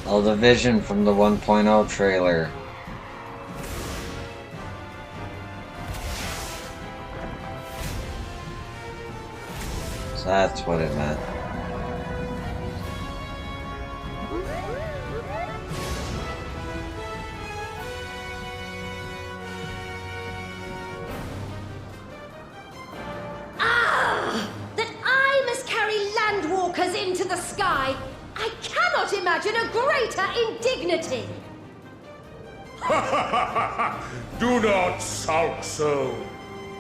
Oh, the vision from the 1.0 trailer. So that's what it meant. That I must carry landwalkers into the sky! I cannot imagine a greater indignity! Do not sulk so,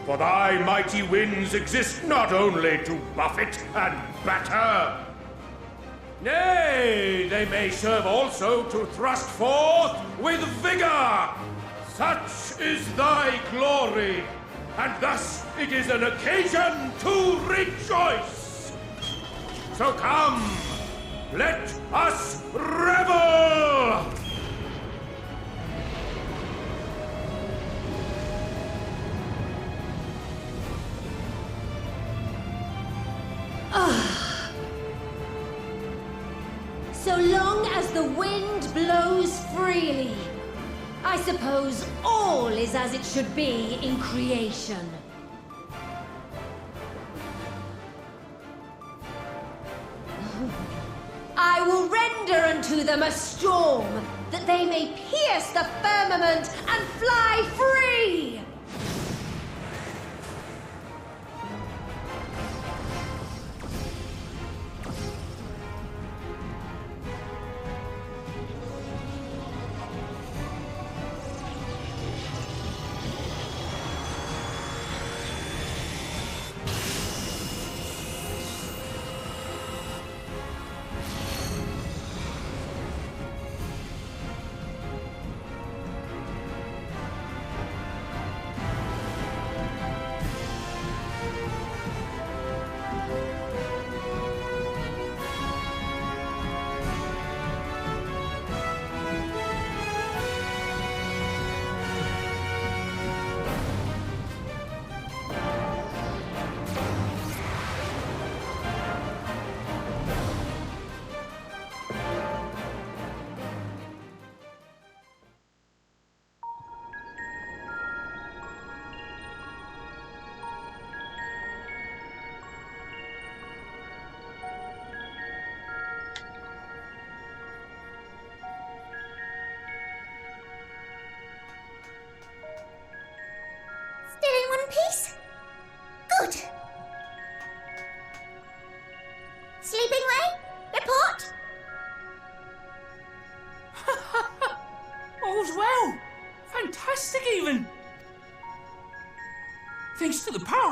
for thy mighty winds exist not only to buffet and batter. Nay, they may serve also to thrust forth with vigor. Such is thy glory, and thus it is an occasion to rejoice. So come, let us revel! So long as the wind blows freely, I suppose all is as it should be in creation. I will render unto them a storm, that they may pierce the firmament and fly free!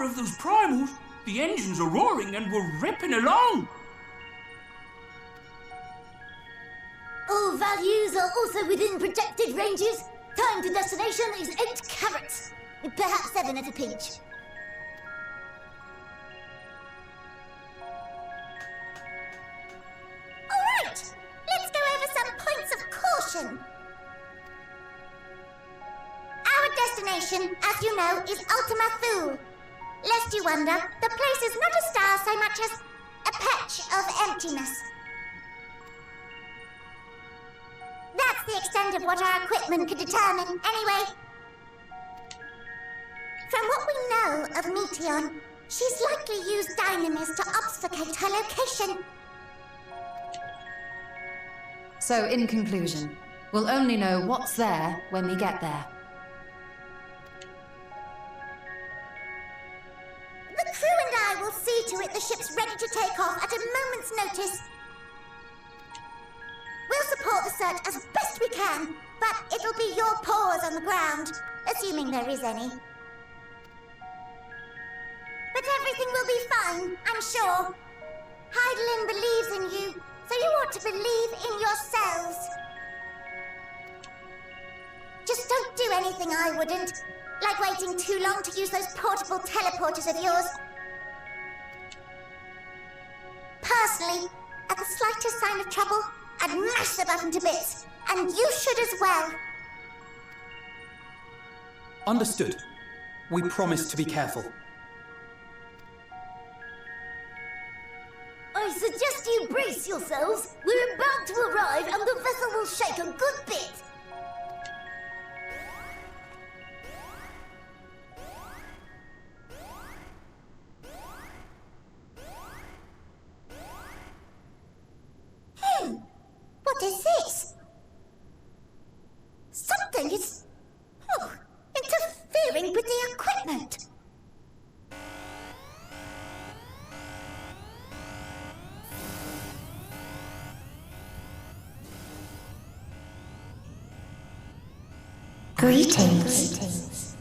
power of those primals, the engines are roaring and we're ripping along. All values are also within projected ranges. Time to destination is 8 carats. Perhaps 7 at a pinch. Alright, let's go over some points of caution. Our destination, as you know, is Ultima Thule. Lest you wonder, the place is not a star so much as a patch of emptiness. That's the extent of what our equipment could determine, anyway. From what we know of Meteon, she's likely used Dynamis to obfuscate her location. So, in conclusion, we'll only know what's there when we get there. The crew and I will see to it the ship's ready to take off at a moment's notice. We'll support the search as best we can, but it'll be your paws on the ground, assuming there is any. But everything will be fine, I'm sure. Hydaelyn believes in you, so you ought to believe in yourselves. Just don't do anything I wouldn't, like waiting too long to use those portable teleporters of yours. Personally, at the slightest sign of trouble, I'd mash the button to bits, and you should as well. Understood. We promise to be careful. I suggest you brace yourselves. We're about to arrive, and the vessel will shake a good bit. What is this? Something is interfering with the equipment. Greetings.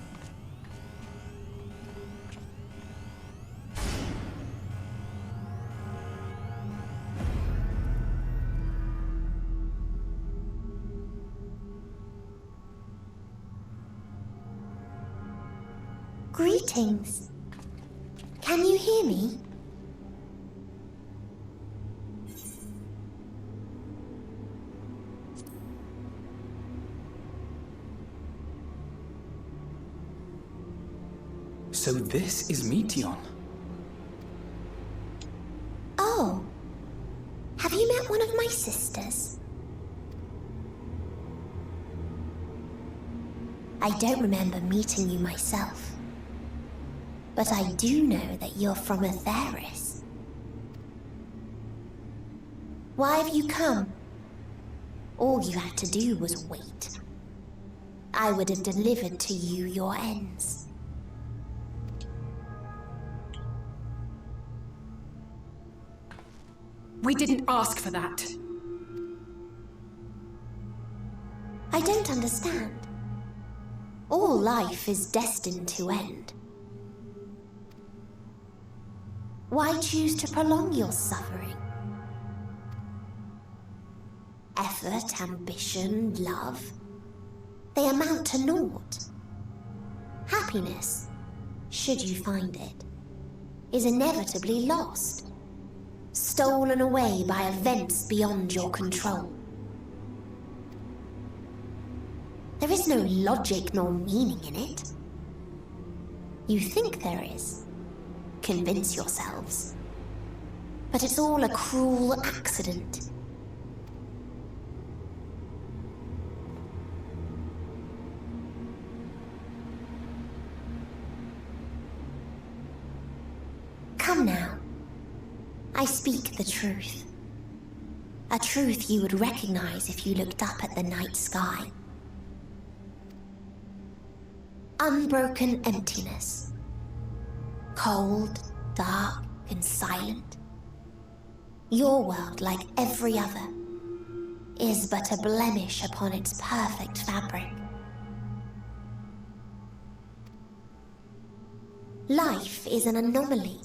Greetings. Can you hear me? So this is Meteon. Oh. Have you met one of my sisters? I don't remember meeting you myself. But I do know that you're from Atheris. Why have you come? All you had to do was wait. I would have delivered to you your ends. We didn't ask for that. I don't understand. All life is destined to end. Why choose to prolong your suffering? Effort, ambition, love, they amount to naught. Happiness, should you find it, is inevitably lost, stolen away by events beyond your control. There is no logic nor meaning in it. You think there is. Convince yourselves. But it's all a cruel accident. Come now. I speak the truth. A truth you would recognize if you looked up at the night sky. Unbroken emptiness. Cold, dark, and silent. Your world, like every other, is but a blemish upon its perfect fabric. Life is an anomaly.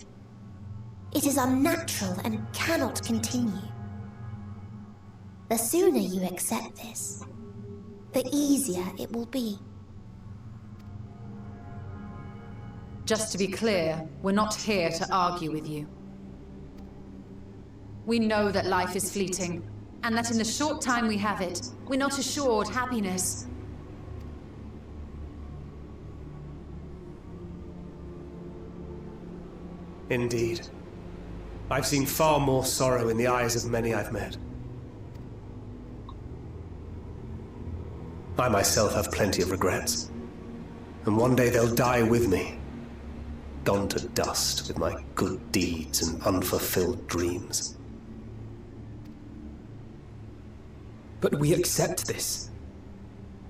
It is unnatural and cannot continue. The sooner you accept this, the easier it will be. Just to be clear, we're not here to argue with you. We know that life is fleeting, and that in the short time we have it, we're not assured happiness. Indeed. I've seen far more sorrow in the eyes of many I've met. I myself have plenty of regrets. And one day they'll die with me. Gone to dust with my good deeds and unfulfilled dreams. But we accept this.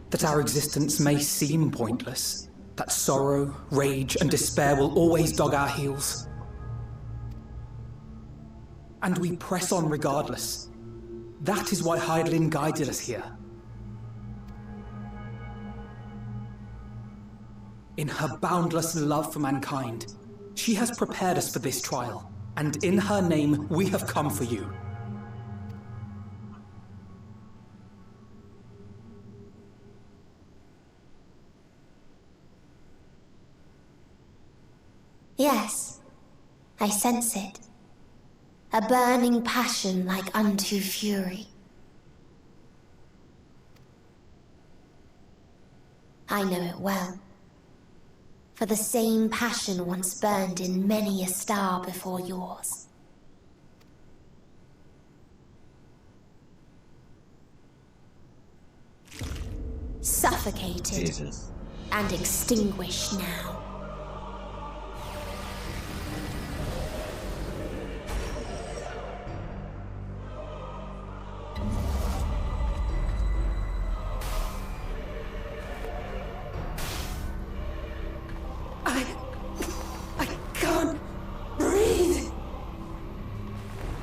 That our existence may seem pointless. That sorrow, rage, and despair will always dog our heels. And we press on regardless. That is why Hydaelyn guided us here. In her boundless love for mankind, she has prepared us for this trial, and in her name, we have come for you. Yes, I sense it. A burning passion like unto fury. I know it well. For the same passion once burned in many a star before yours. Suffocated Jesus. and extinguished now.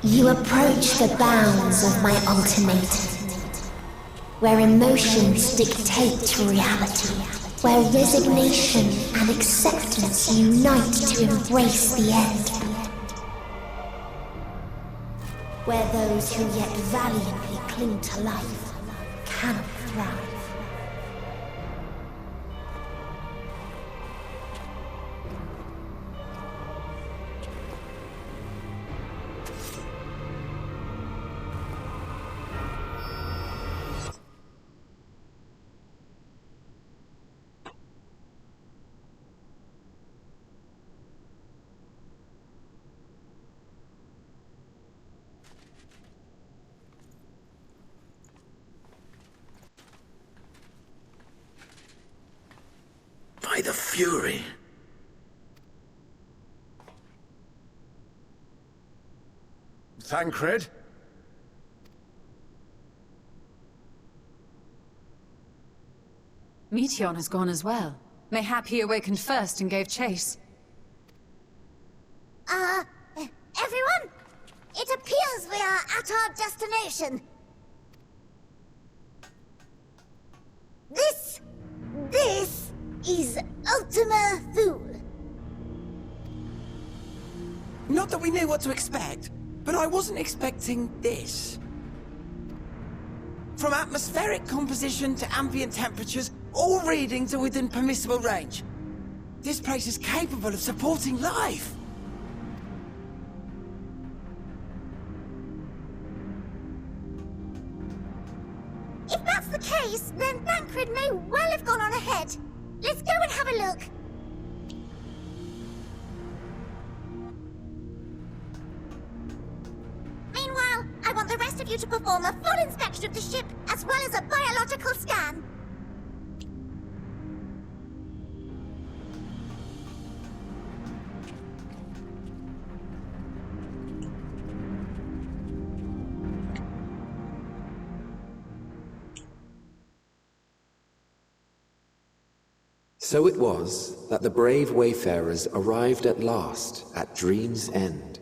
You approach the bounds of my ultimatum, where emotions dictate reality, where resignation and acceptance unite to embrace the end, where those who yet valiantly cling to life cannot thrive. By the Fury. Thancred? Meteon has gone as well. Mayhap he awakened first and gave chase. Everyone? It appears we are at our destination. This is Ultima Thule. Not that we knew what to expect, but I wasn't expecting this. From atmospheric composition to ambient temperatures, all readings are within permissible range. This place is capable of supporting life. If that's the case, then Thancred may well have gone on ahead. Let's go and have a look. Meanwhile, I want the rest of you to perform a full inspection of the ship, as well as a biological scan. So it was that the brave wayfarers arrived at last at Dream's End.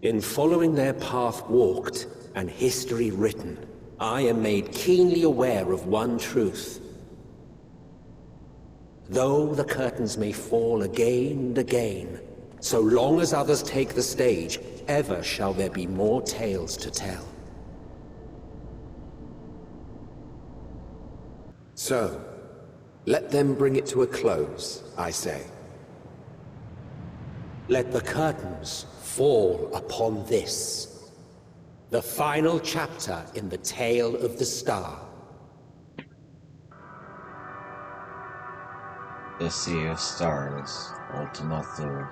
In following their path walked and history written, I am made keenly aware of one truth. Though the curtains may fall again and again, so long as others take the stage, ever shall there be more tales to tell. So, let them bring it to a close, I say. Let the curtains fall upon this, the final chapter in the tale of the star. The Sea of Stars, Ultima Thule.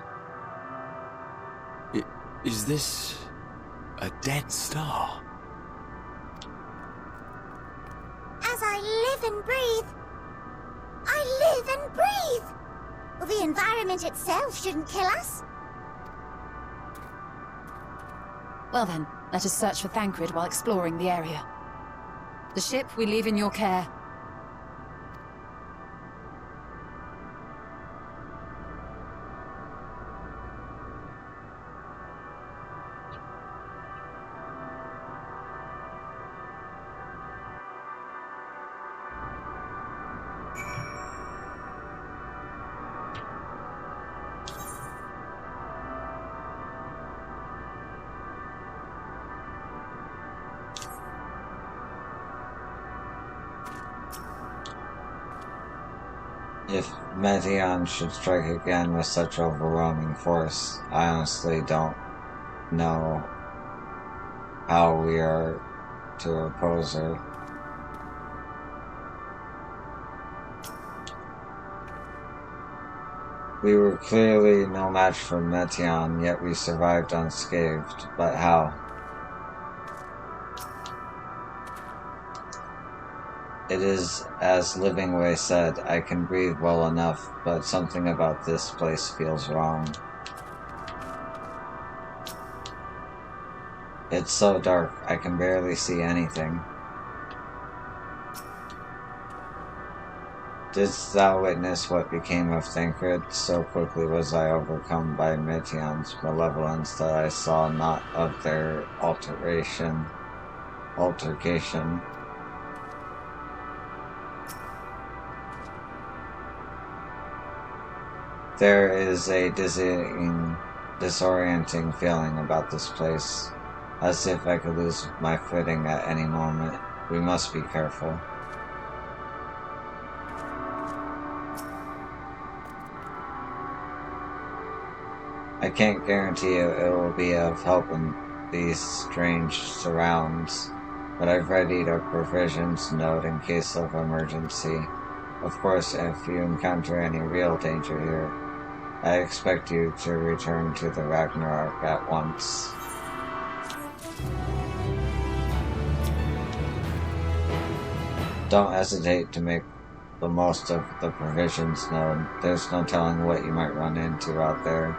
Is this a dead star? As I live and breathe, I live and breathe! Well, the environment itself shouldn't kill us. Well then, let us search for Thancred while exploring the area. The ship we leave in your care. If Meteon should strike again with such overwhelming force, I honestly don't know how we are to oppose her. We were clearly no match for Meteon, yet we survived unscathed. But how? It is, as Livingway said, I can breathe well enough, but something about this place feels wrong. It's so dark, I can barely see anything. Didst thou witness what became of Thancred? So quickly was I overcome by Meteon's malevolence that I saw naught of their altercation. There is a disorienting feeling about this place, as if I could lose my footing at any moment. We must be careful. I can't guarantee it will be of help in these strange surrounds, but I've readied a provisions note in case of emergency. Of course, if you encounter any real danger here, I expect you to return to the Ragnarok at once. Don't hesitate to make the most of the provisions note. There's no telling what you might run into out there,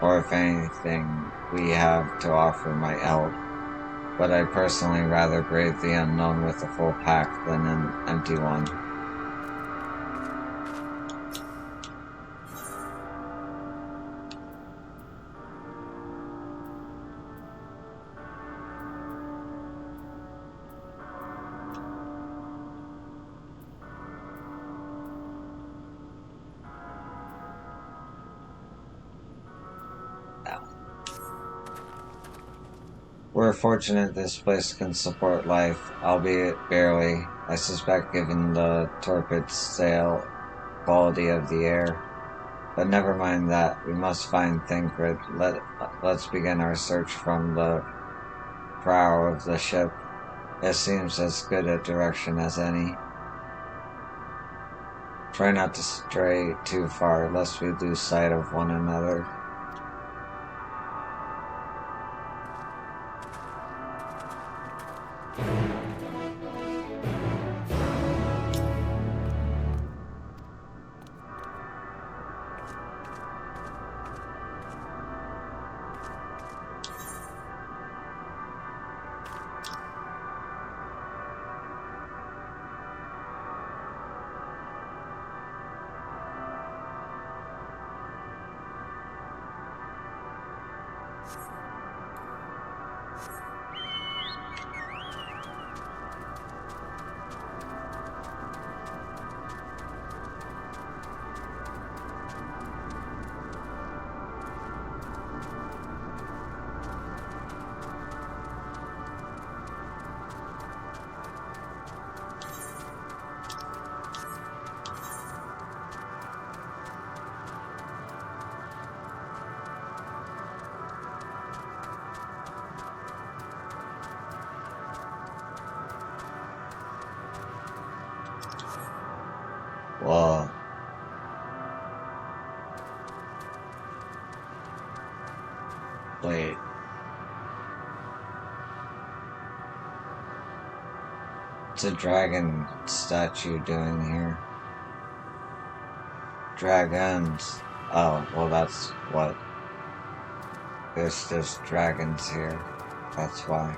or if anything we have to offer might help. But I personally rather brave the unknown with a full pack than an empty one. We're fortunate this place can support life, albeit barely, I suspect given the torpid, stale quality of the air. But never mind that, we must find Thancred. Let's begin our search from the prow of the ship. It seems as good a direction as any. Try not to stray too far, lest we lose sight of one another. Wait. What's a dragon statue doing here? Dragons. Oh, well that's what. There's just dragons here. That's why.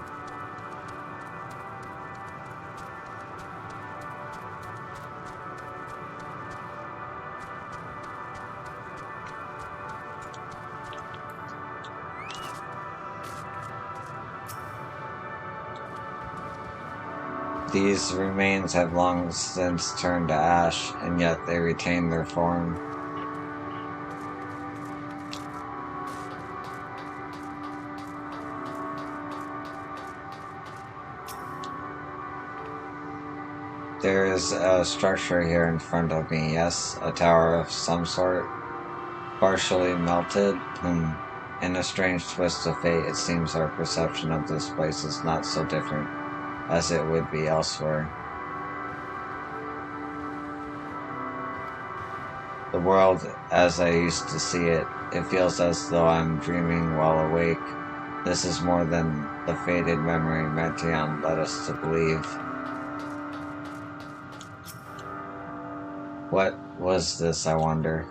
These remains have long since turned to ash, and yet they retain their form. There is a structure here in front of me, yes, a tower of some sort, partially melted. In a strange twist of fate, it seems our perception of this place is not so different as it would be elsewhere. The world as I used to see it, it feels as though I'm dreaming while awake. This is more than the faded memory Meteon led us to believe. What was this, I wonder?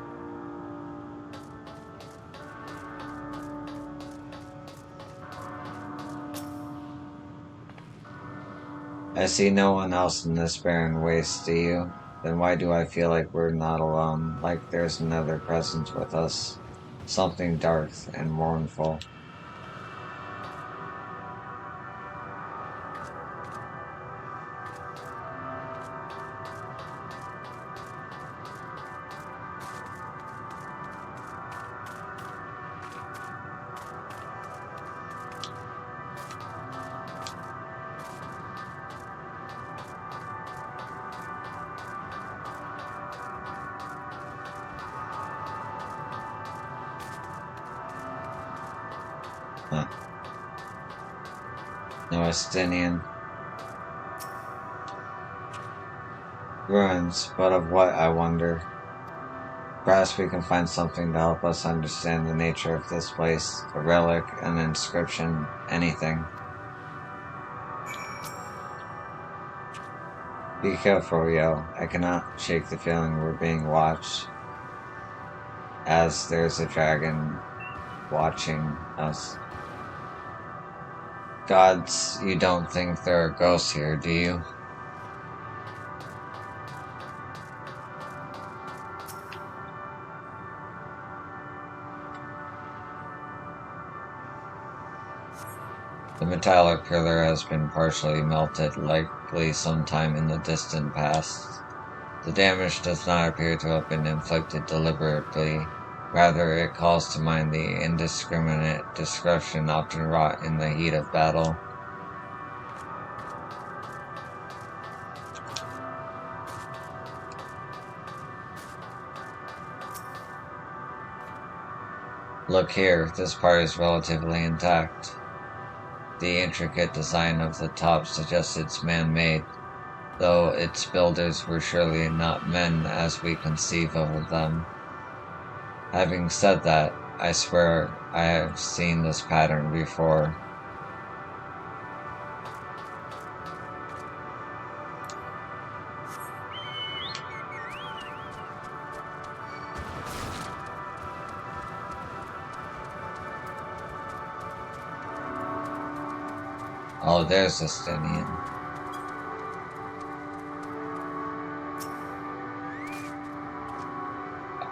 I see no one else in this barren waste, do you? Then why do I feel like we're not alone, like there's another presence with us? Something dark and mournful. Huh. No Estinian. Ruins, but of what, I wonder? Perhaps we can find something to help us understand the nature of this place. A relic, an inscription, anything. Be careful, yo. I cannot shake the feeling we're being watched. As there's a dragon watching us. Gods, you don't think there are ghosts here, do you? The metallic pillar has been partially melted, likely sometime in the distant past. The damage does not appear to have been inflicted deliberately. Rather, it calls to mind the indiscriminate destruction often wrought in the heat of battle. Look here, this part is relatively intact. The intricate design of the top suggests it's man-made, though its builders were surely not men as we conceive of them. Having said that, I swear I have seen this pattern before. Oh, there's Estinian.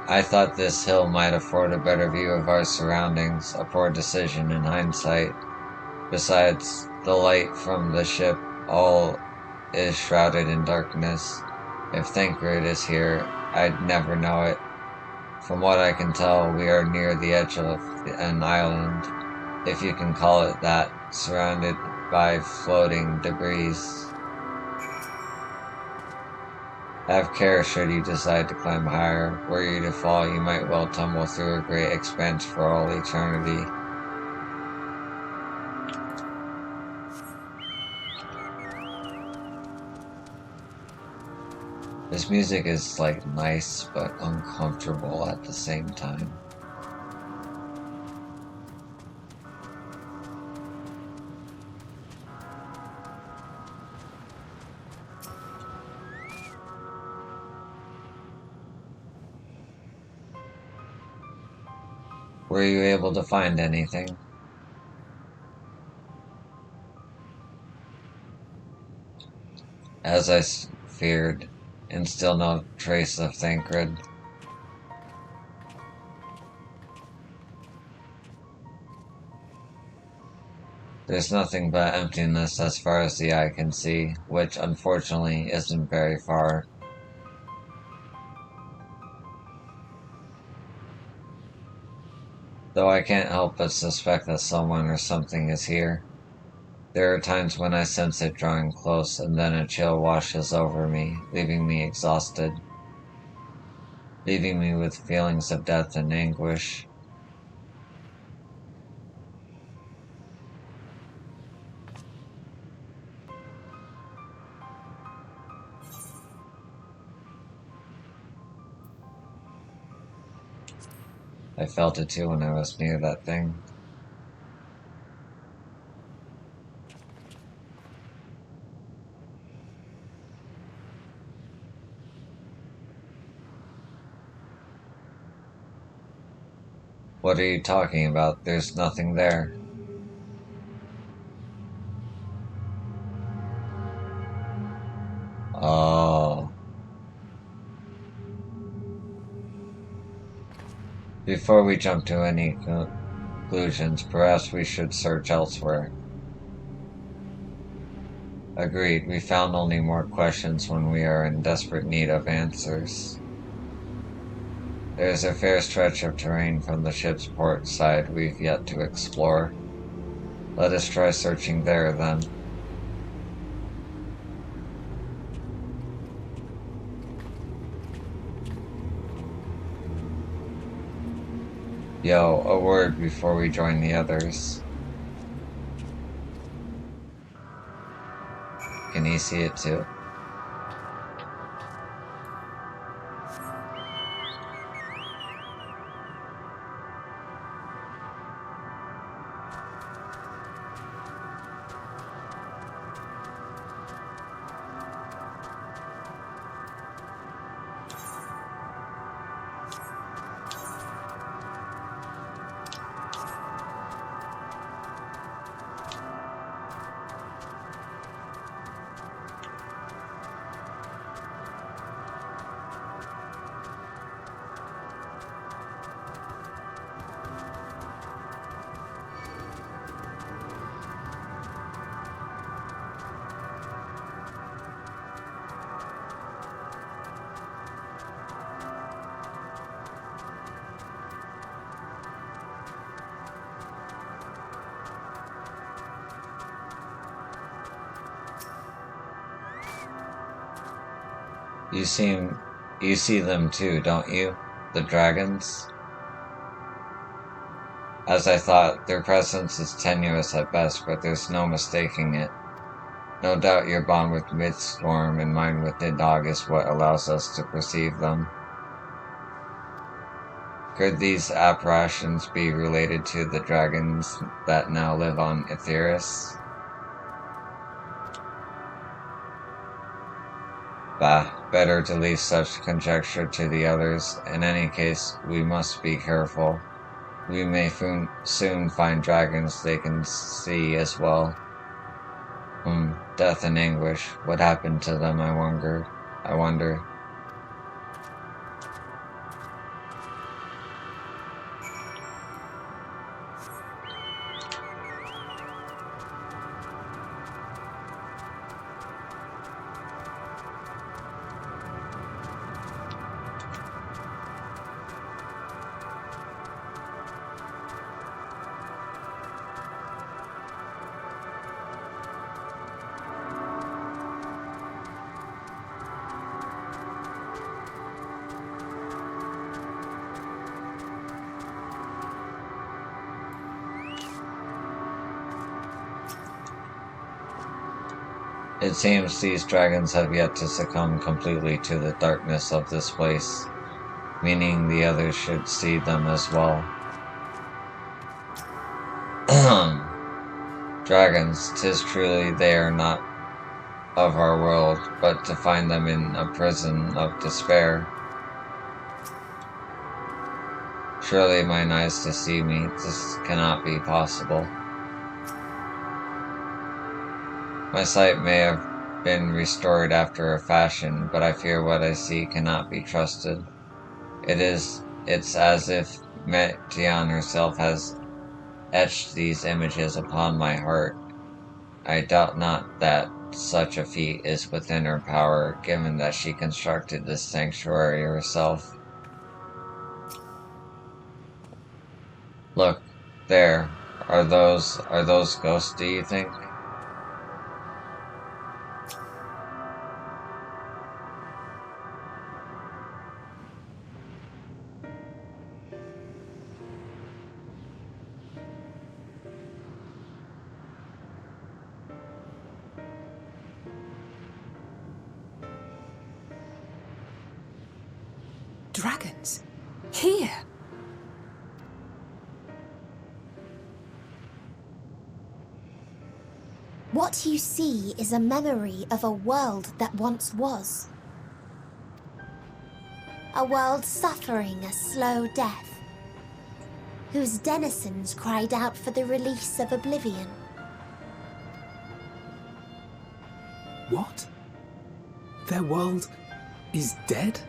I thought this hill might afford a better view of our surroundings, a poor decision in hindsight. Besides, the light from the ship, all is shrouded in darkness. If Thancred is here, I'd never know it. From what I can tell, we are near the edge of an island, if you can call it that, surrounded by floating debris. Have care should you decide to climb higher. Were you to fall, you might well tumble through a great expanse for all eternity. This music is like nice but uncomfortable at the same time. Were you able to find anything? As I feared, and still no trace of Thancred. There's nothing but emptiness as far as the eye can see, which unfortunately isn't very far. Though I can't help but suspect that someone or something is here. There are times when I sense it drawing close, and then a chill washes over me, leaving me exhausted, leaving me with feelings of death and anguish. I felt it too when I was near that thing. What are you talking about? There's nothing there. Oh. Before we jump to any conclusions, perhaps we should search elsewhere. Agreed, we found only more questions when we are in desperate need of answers. There is a fair stretch of terrain from the ship's port side we've yet to explore. Let us try searching there, then. Yo, a word before we join the others. Can he see it too? You see them too, don't you? The dragons? As I thought, their presence is tenuous at best, but there's no mistaking it. No doubt your bond with Midstorm and mine with Nidhogg is what allows us to perceive them. Could these apparitions be related to the dragons that now live on Etheirys? Bah, better to leave such conjecture to the others. In any case, we must be careful. We may soon find dragons they can see as well. Death and anguish. What happened to them, I wonder. It seems these dragons have yet to succumb completely to the darkness of this place, meaning the others should see them as well. Dragons, 'tis truly they are not of our world, but to find them in a prison of despair. Surely mine eyes deceive me. This cannot be possible. My sight may have been restored after a fashion, but I fear what I see cannot be trusted. It's as if Meteon herself has etched these images upon my heart. I doubt not that such a feat is within her power, given that she constructed this sanctuary herself. Look, there. Are those ghosts, do you think? Dragons? Here? What you see is a memory of a world that once was. A world suffering a slow death, whose denizens cried out for the release of oblivion. What? Their world is dead?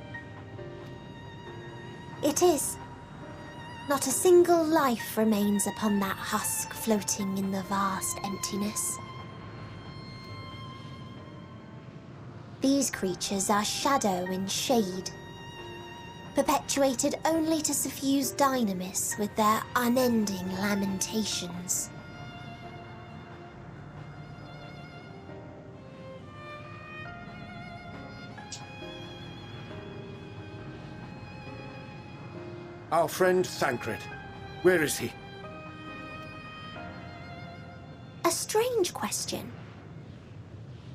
It is. Not a single life remains upon that husk floating in the vast emptiness. These creatures are shadow and shade, perpetuated only to suffuse dynamis with their unending lamentations. Our friend Thancred. Where is he? A strange question.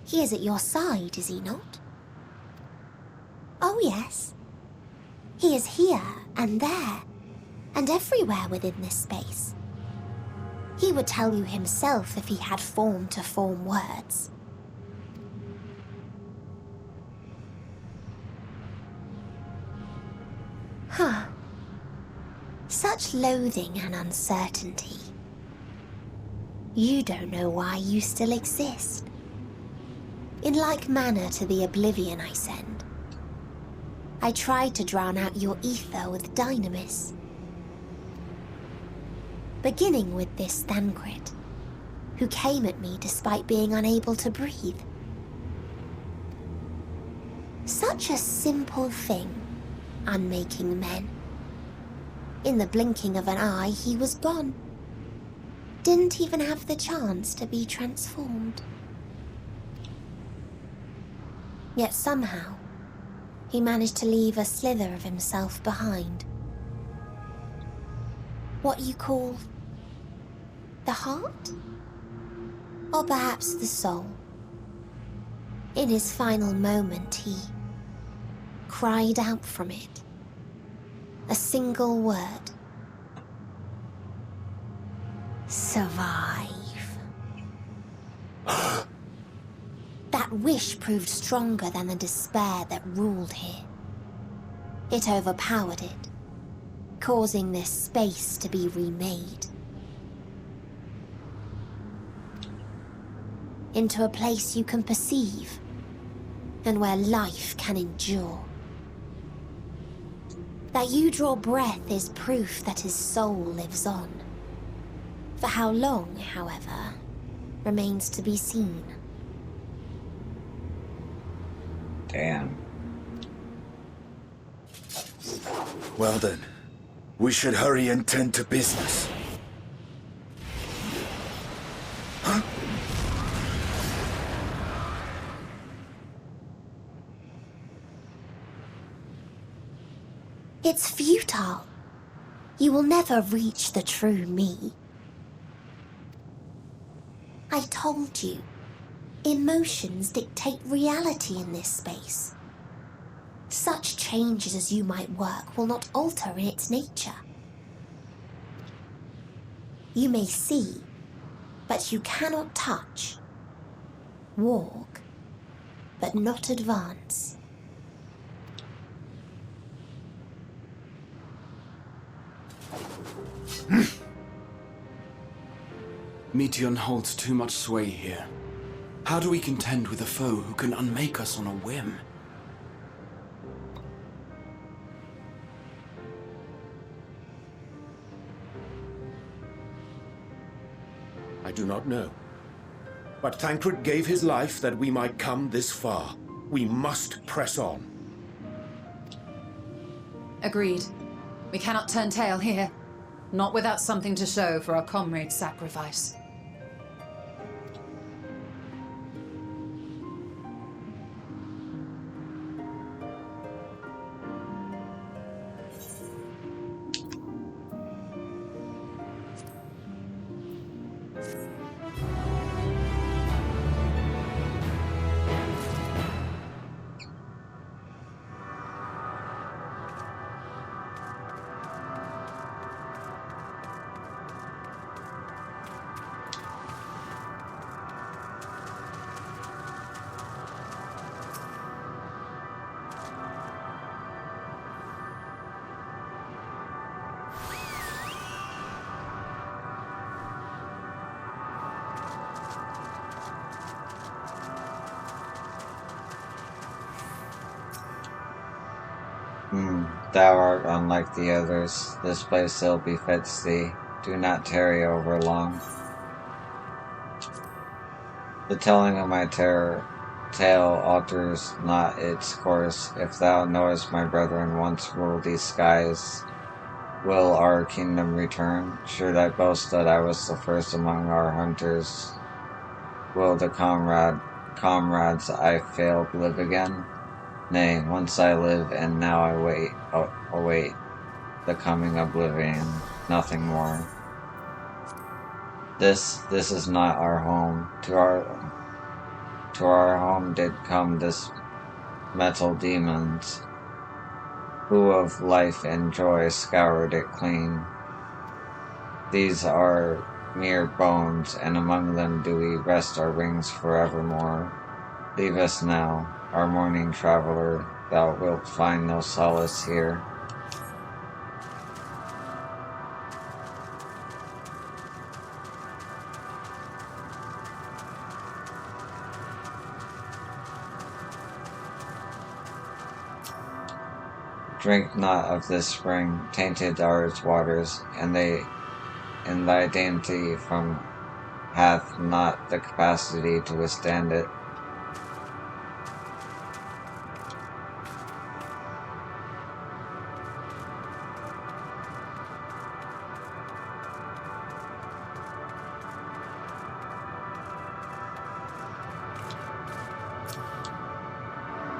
He is at your side, is he not? Oh, yes. He is here and there, and everywhere within this space. He would tell you himself if he had form to form words. Huh. Such loathing and uncertainty. You don't know why you still exist. In like manner to the oblivion I send, I tried to drown out your ether with dynamis. Beginning with this Thancred, who came at me despite being unable to breathe. Such a simple thing, unmaking men. In the blinking of an eye, he was gone. Didn't even have the chance to be transformed. Yet somehow, he managed to leave a slither of himself behind. What you call the heart? Or perhaps the soul. In his final moment, he cried out from it. A single word. Survive. That wish proved stronger than the despair that ruled here. It overpowered it, causing this space to be remade. Into a place you can perceive, and where life can endure. That you draw breath is proof that his soul lives on. For how long, however, remains to be seen. Damn. Well then, we should hurry and tend to business. Huh? It's futile. You will never reach the true me. I told you, emotions dictate reality in this space. Such changes as you might work will not alter in its nature. You may see, but you cannot touch. Walk, but not advance. Meteon holds too much sway here. How do we contend with a foe who can unmake us on a whim? I do not know. But Thancred gave his life that we might come this far. We must press on. Agreed. We cannot turn tail here. Not without something to show for our comrade's sacrifice. Thou art unlike the others. This place ill befits thee. Do not tarry over long. The telling of my tale alters not its course. If thou knowest my brethren once ruled these skies, will our kingdom return? Should I boast that I was the first among our hunters? Will the comrades I failed live again? Nay, once I live, and now I await the coming oblivion, nothing more. This is not our home. To our home did come this metal demons, who of life and joy scoured it clean. These are mere bones, and among them do we rest our wings forevermore. Leave us now, our morning traveler, thou wilt find no solace here. Drink not of this spring, tainted are its waters, and thy dainty from hath not the capacity to withstand it.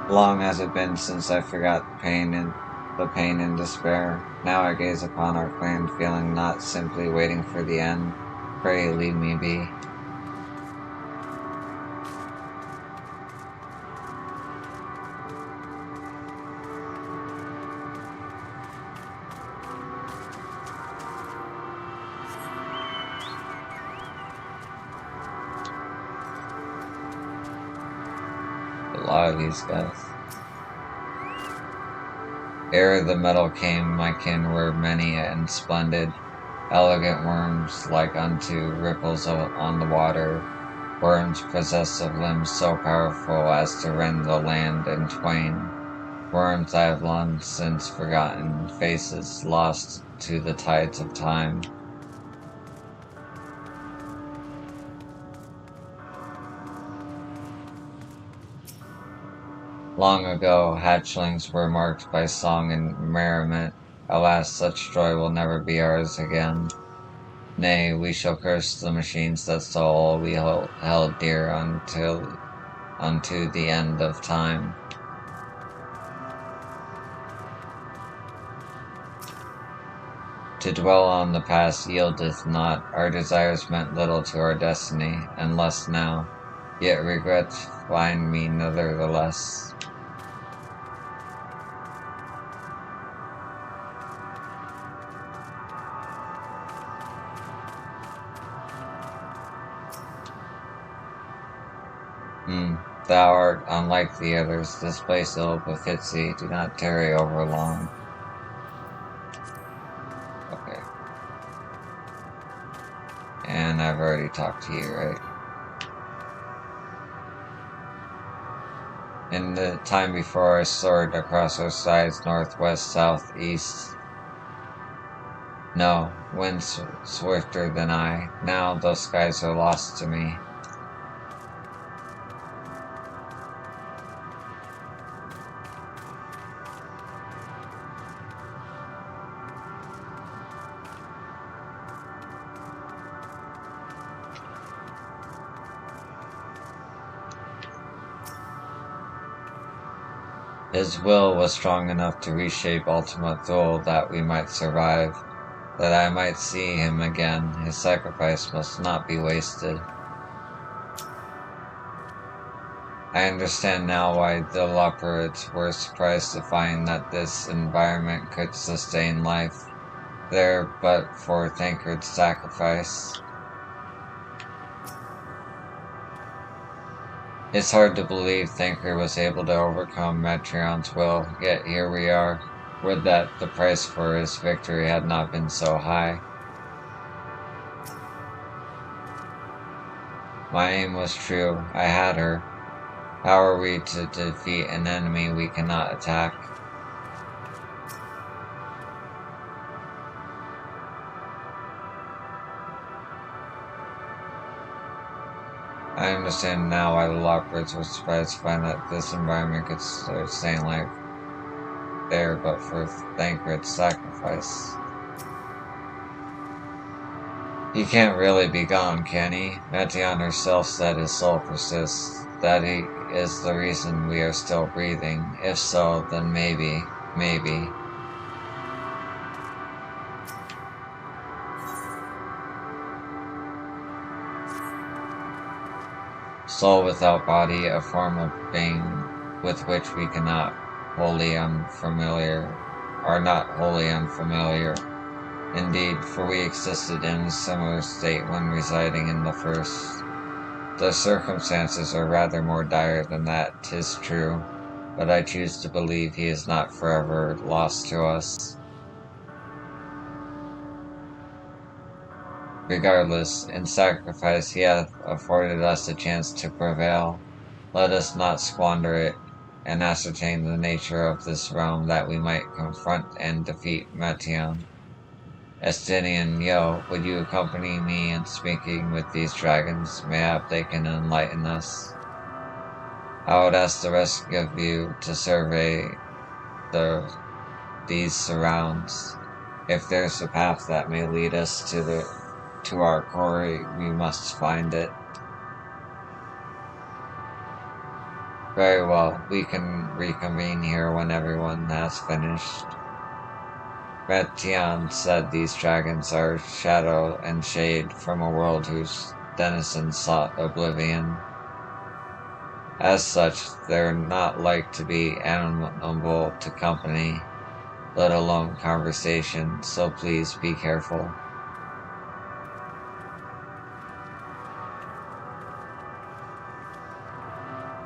Long has it been since I forgot the pain and despair. Now I gaze upon our clan, feeling not simply waiting for the end. Pray leave me be. A lot of these guys. Ere the metal came, my kin were many and splendid, elegant worms like unto ripples on the water, worms possessed of limbs so powerful as to rend the land in twain, worms I have long since forgotten, faces lost to the tides of time. Long ago, hatchlings were marked by song and merriment. Alas, such joy will never be ours again. Nay, we shall curse the machines that stole all we held dear unto the end of time. To dwell on the past yieldeth not. Our desires meant little to our destiny, and less now. Yet regrets find me nevertheless. Thou art unlike the others. This place ill befits thee. Do not tarry over long. Okay. I've already talked to you, right? In the time before I soared across our sides, northwest, southeast. No, winds swifter than I. Now those skies are lost to me. His will was strong enough to reshape ultimate Thule that we might survive, that I might see him again. His sacrifice must not be wasted. I understand now why the leopards were surprised to find that this environment could sustain life there but for Thancred's sacrifice. It's hard to believe Thancred was able to overcome Metreon's will, yet here we are. Would that the price for his victory had not been so high. My aim was true. I had her. How are we to defeat an enemy we cannot attack? I understand now why the leopards were surprised to find that this environment could sustain life there but for Thancred's sacrifice. He can't really be gone, can he? Metion herself said his soul persists, that he is the reason we are still breathing. If so, then maybe. Soul without body, a form of being with which we cannot wholly unfamiliar, are not wholly unfamiliar. Indeed, for we existed in a similar state when residing in the first. The circumstances are rather more dire than that, 'tis true, but I choose to believe he is not forever lost to us. Regardless, in sacrifice he hath afforded us a chance to prevail. Let us not squander it, and ascertain the nature of this realm that we might confront and defeat Metion. Estinian, yo, would you accompany me in speaking with these dragons? Mayhap they can enlighten us. I would ask the rest of you to survey these surrounds. If there's a path that may lead us to our quarry, we must find it. Very well, we can reconvene here when everyone has finished. Metion said these dragons are shadow and shade from a world whose denizens sought oblivion. As such, they're not like to be amenable to company, let alone conversation, so please be careful.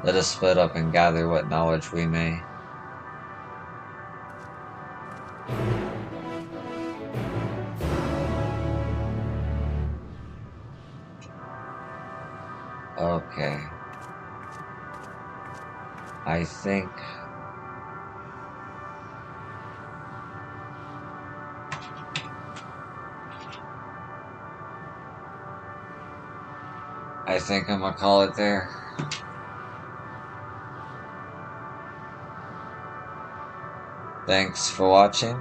Let us split up and gather what knowledge we may. Okay. I think I'm gonna call it there. Thanks for watching,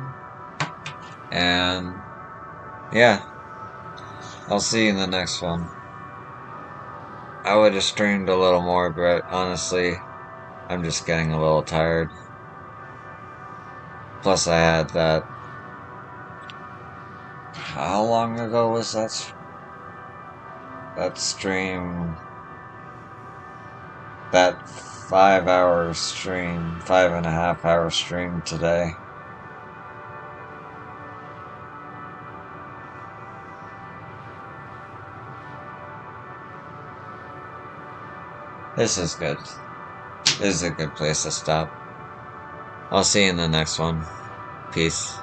and yeah, I'll see you in the next one. I would have streamed a little more, but honestly, I'm just getting a little tired. Plus I had that... How long ago was that stream? That 5-hour stream, 5.5-hour stream today. This is good. This is a good place to stop. I'll see you in the next one. Peace.